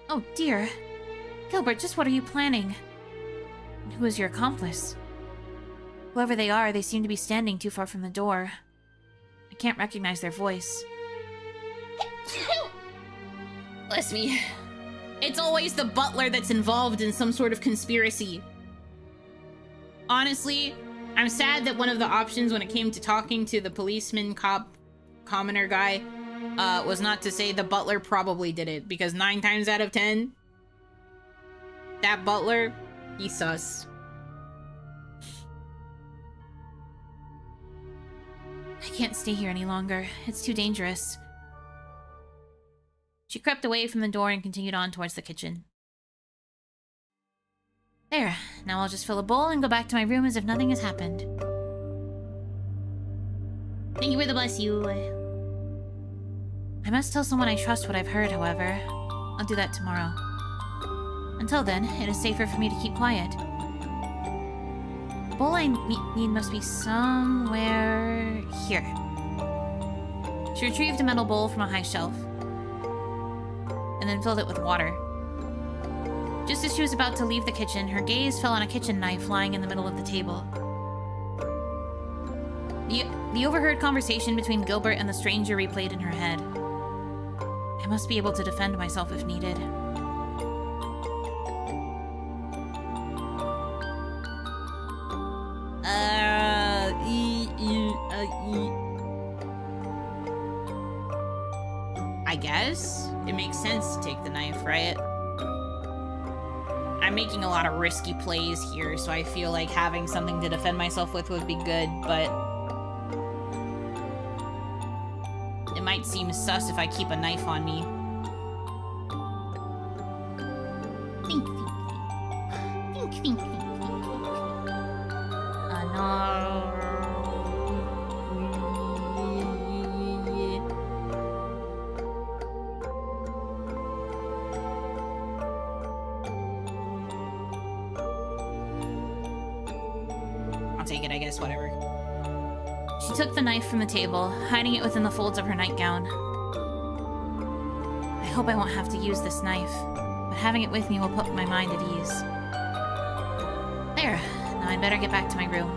Oh dear. Gilbert, just what are you planning? And who is your accomplice? Whoever they are, they seem to be standing too far from the door. I can't recognize their voice. Bless me. It's always the butler that's involved in some sort of conspiracy. Honestly, I'm sad that one of the options when it came to talking to the policeman, cop, commoner guy, was not to say the butler probably did it, because 9 times out of 10, that butler, he's sus. I can't stay here any longer. It's too dangerous. She crept away from the door and continued on towards the kitchen. There. Now I'll just fill a bowl and go back to my room as if nothing has happened. Thank you for the bless you. I must tell someone I trust what I've heard, however. I'll do that tomorrow. Until then, it is safer for me to keep quiet. The bowl I need must be somewhere here. She retrieved a metal bowl from a high shelf, and then filled it with water. Just as she was about to leave the kitchen, her gaze fell on a kitchen knife lying in the middle of the table. The overheard conversation between Gilbert and the stranger replayed in her head. I must be able to defend myself if needed. I guess it makes sense to take the knife, right? I'm making a lot of risky plays here, so I feel like having something to defend myself with would be good, but it might seem sus if I keep a knife on me. Think. No. I'll take it, I guess, whatever. She She took the knife from the table, hiding it within the folds of her nightgown. I hope I won't have to use this knife, but having it with me will put my mind at ease. There. Now I'd better get back to my room.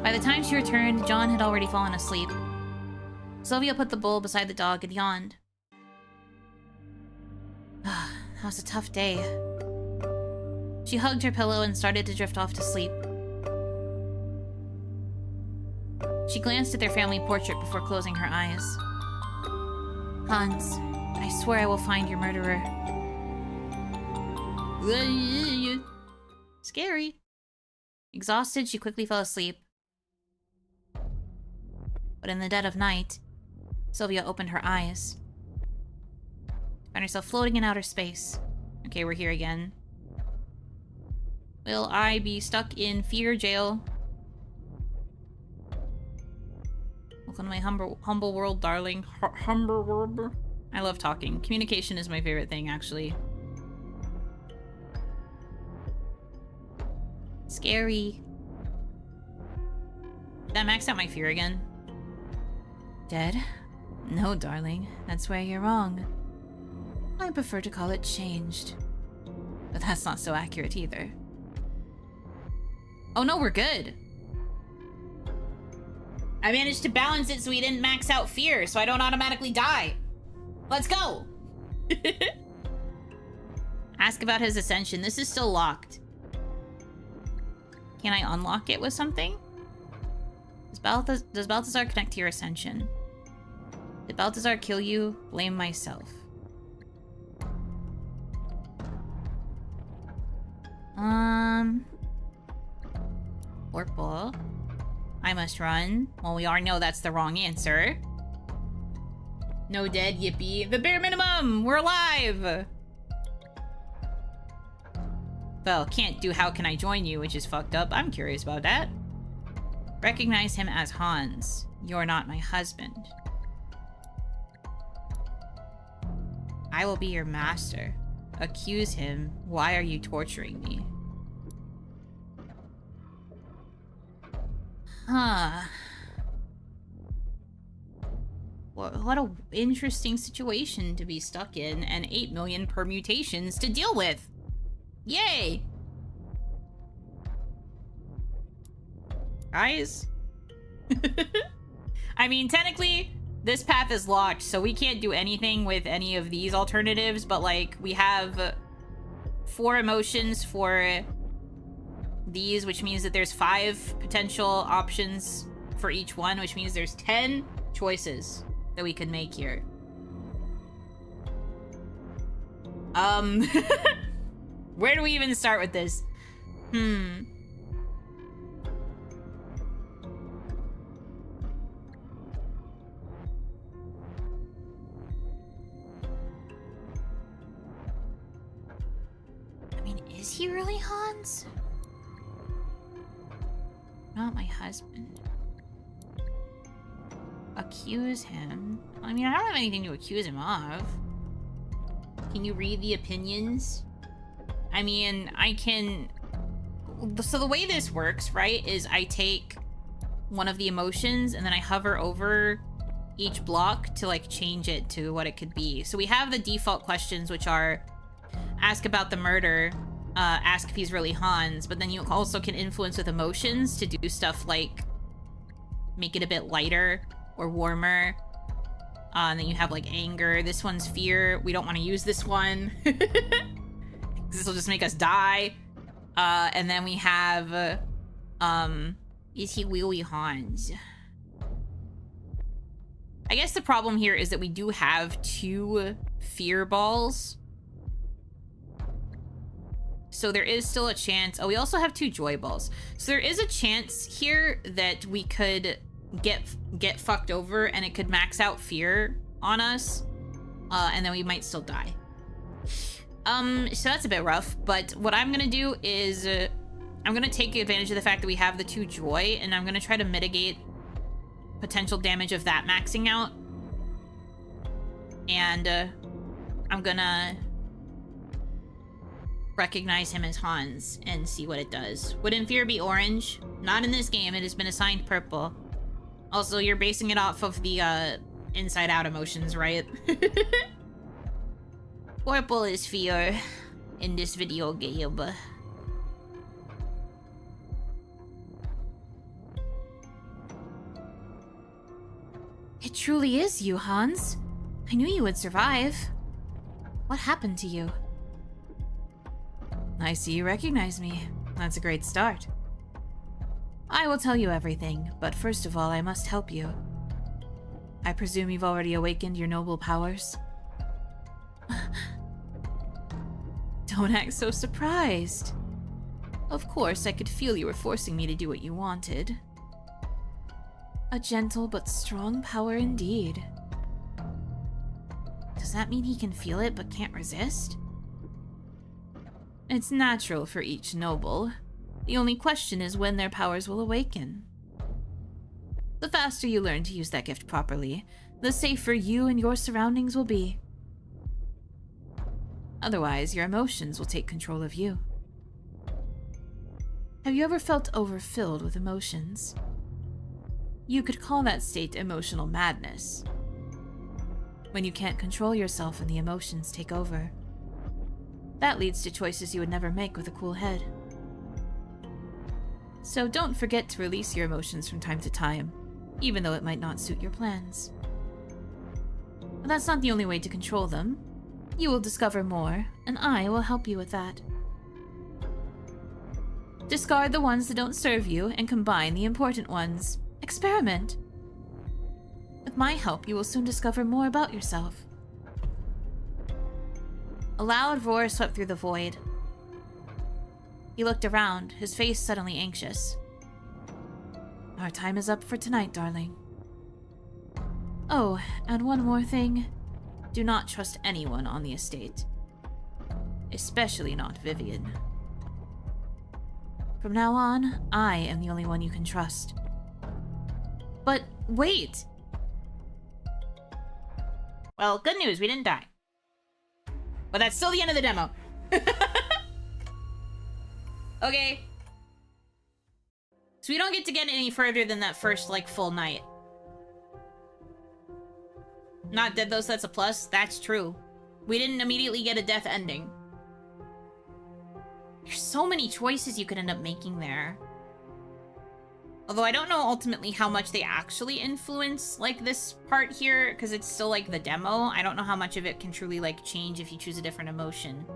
By the time she returned, John had already fallen asleep. Sylvia put the bowl beside the dog and yawned. That was a tough day. She hugged her pillow and started to drift off to sleep. She glanced at their family portrait before closing her eyes. Hans, I swear I will find your murderer. Scary. Exhausted, she quickly fell asleep. But in the dead of night, Sylvia opened her eyes. Found herself floating in outer space. Okay, we're here again. Will I be stuck in fear jail? Welcome to my humble world, darling. Humble world. I love talking. Communication is my favorite thing, actually. Scary. Did that max out my fear again? Dead? No, darling. That's where you're wrong. I prefer to call it changed. But that's not so accurate either. Oh no, we're good. I managed to balance it so he didn't max out fear, so I don't automatically die. Let's go! Ask about his ascension. This is still locked. Can I unlock it with something? Does Balthazar connect to your ascension? Did Balthazar kill you? Blame myself. Purple. I must run. Well, we already know that's the wrong answer. No dead, yippee. The bare minimum! We're alive! Well, can't do how can I join you, which is fucked up. I'm curious about that. Recognize him as Hans. You're not my husband. I will be your master. Accuse him. Why are you torturing me? Huh. What a interesting situation to be stuck in, and 8 million permutations to deal with. Yay! Guys? I mean, technically, this path is locked, so we can't do anything with any of these alternatives, but, like, we have 4 emotions for these, which means that there's 5 potential options for each one, which means there's 10 choices that we could make here. Where do we even start with this? I mean, is he really Hans? Not my husband. Accuse him? I mean, I don't have anything to accuse him of. Can you read the opinions? I mean, I can... So the way this works, right, is I take one of the emotions and then I hover over each block to, like, change it to what it could be. So we have the default questions, which are ask about the murder, ask if he's really Hans, but then you also can influence with emotions to do stuff like make it a bit lighter or warmer. And then you have, like, anger. This one's fear. We don't want to use this one. This will just make us die. And then we have, is he really Hans? I guess the problem here is that we do have 2 fear balls. So there is still a chance. Oh, we also have 2 joy balls. So there is a chance here that we could get fucked over and it could max out fear on us. And then we might still die. So that's a bit rough, but what I'm gonna do is I'm gonna take advantage of the fact that we have the 2 joy, and I'm gonna try to mitigate potential damage of that maxing out. And I'm gonna recognize him as Hans and see what it does. Would in fear be orange? Not in this game, it has been assigned purple. Also, you're basing it off of the inside out emotions, right? Purple is fear in this video game. It truly is you, Hans. I knew you would survive. What happened to you? I see you recognize me. That's a great start. I will tell you everything, but first of all, I must help you. I presume you've already awakened your noble powers? Don't act so surprised. Of course, I could feel you were forcing me to do what you wanted. A gentle but strong power indeed. Does that mean he can feel it but can't resist? It's natural for each noble. The only question is when their powers will awaken. The faster you learn to use that gift properly, the safer you and your surroundings will be. Otherwise, your emotions will take control of you. Have you ever felt overfilled with emotions? You could call that state emotional madness. When you can't control yourself and the emotions take over. That leads to choices you would never make with a cool head. So don't forget to release your emotions from time to time, even though it might not suit your plans. But that's not the only way to control them. You will discover more, and I will help you with that. Discard the ones that don't serve you and combine the important ones. Experiment. With my help, you will soon discover more about yourself. A loud roar swept through the void. He looked around, his face suddenly anxious. Our time is up for tonight, darling. Oh, and one more thing. Do not trust anyone on the estate. Especially not Vivian. From now on, I am the only one you can trust. But wait! Well, good news, we didn't die. But that's still the end of the demo. Okay. So we don't get to get any further than that first, like, full night. Not dead though, so that's a plus. That's true. We didn't immediately get a death ending. There's so many choices you could end up making there. Although I don't know ultimately how much they actually influence, like, this part here, because it's still, like, the demo. I don't know how much of it can truly, like, change if you choose a different emotion.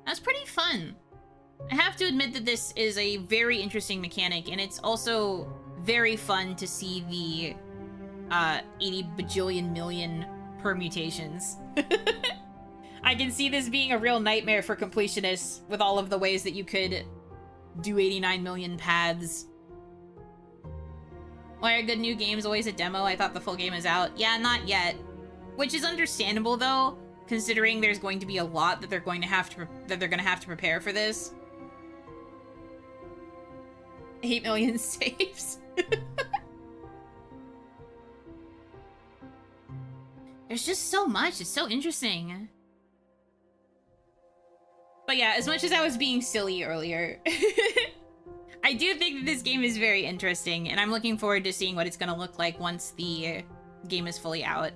That's pretty fun. I have to admit that this is a very interesting mechanic, and it's also very fun to see the 80 bajillion million permutations. I can see this being a real nightmare for completionists with all of the ways that you could do 89 million paths. Why are good new games always a demo? I thought the full game is out. Yeah, not yet. Which is understandable though, considering there's going to be a lot that they're going to have to prepare for this. 8 million saves. There's just so much. It's so interesting. But yeah, as much as I was being silly earlier, I do think that this game is very interesting, and I'm looking forward to seeing what it's going to look like once the game is fully out.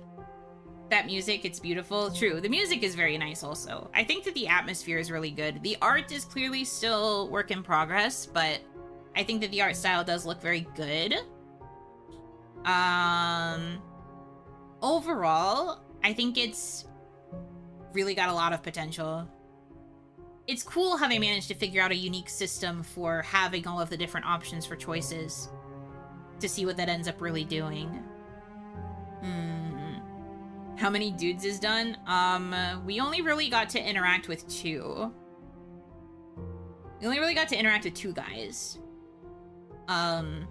That music, it's beautiful. True, the music is very nice also. I think that the atmosphere is really good. The art is clearly still work in progress, but I think that the art style does look very good. Overall, I think it's really got a lot of potential. It's cool how they managed to figure out a unique system for having all of the different options for choices to see what that ends up really doing. How many dudes is done? We only really got to interact with 2. We only really got to interact with 2 guys. I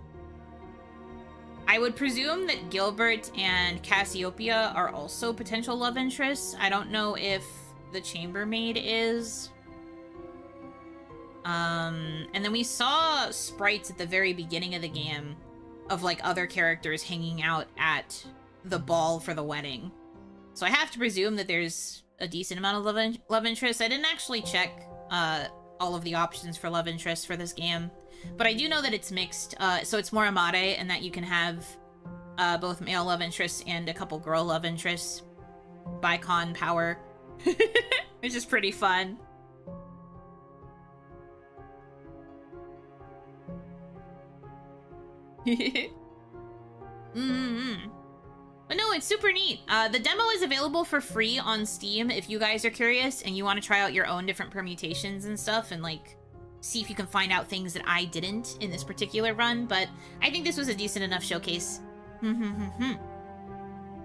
would presume that Gilbert and Cassiopeia are also potential love interests. I don't know if the chambermaid is. And then we saw sprites at the very beginning of the game of, like, other characters hanging out at the ball for the wedding. So I have to presume that there's a decent amount of love interest. I didn't actually check all of the options for love interest for this game, but I do know that it's mixed. So it's more amare, and that you can have both male love interests and a couple girl love interests. Bicon power, which is pretty fun. But no, it's super neat. The demo is available for free on Steam if you guys are curious and you want to try out your own different permutations and stuff and like see if you can find out things that I didn't in this particular run, but I think this was a decent enough showcase.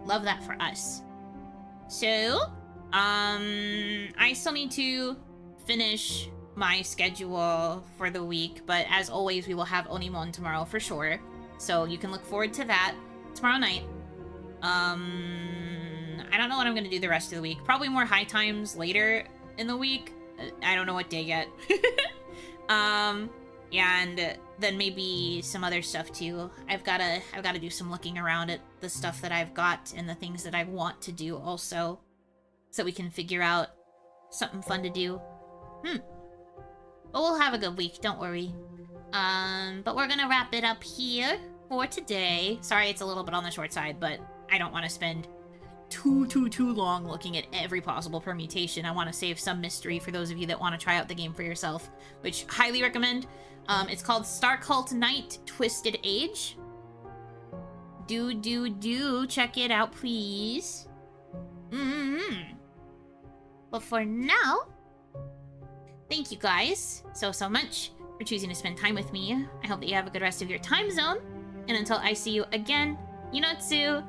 Love that for us. So, I still need to finish my schedule for the week, but as always, we will have Onimon tomorrow for sure. So you can look forward to that tomorrow night. I don't know what I'm gonna do the rest of the week. Probably more high times later in the week. I don't know what day yet. And then maybe some other stuff too. I've gotta do some looking around at the stuff that I've got and the things that I want to do also, so we can figure out something fun to do. But we'll have a good week, don't worry. But we're gonna wrap it up here for today. Sorry it's a little bit on the short side, but I don't want to spend too long looking at every possible permutation. I want to save some mystery for those of you that want to try out the game for yourself, which highly recommend. It's called STARCULT Night Twisted Age. Do check it out, please. But for now, thank you guys so much for choosing to spend time with me. I hope that you have a good rest of your time zone. And until I see you again, Yunotsu,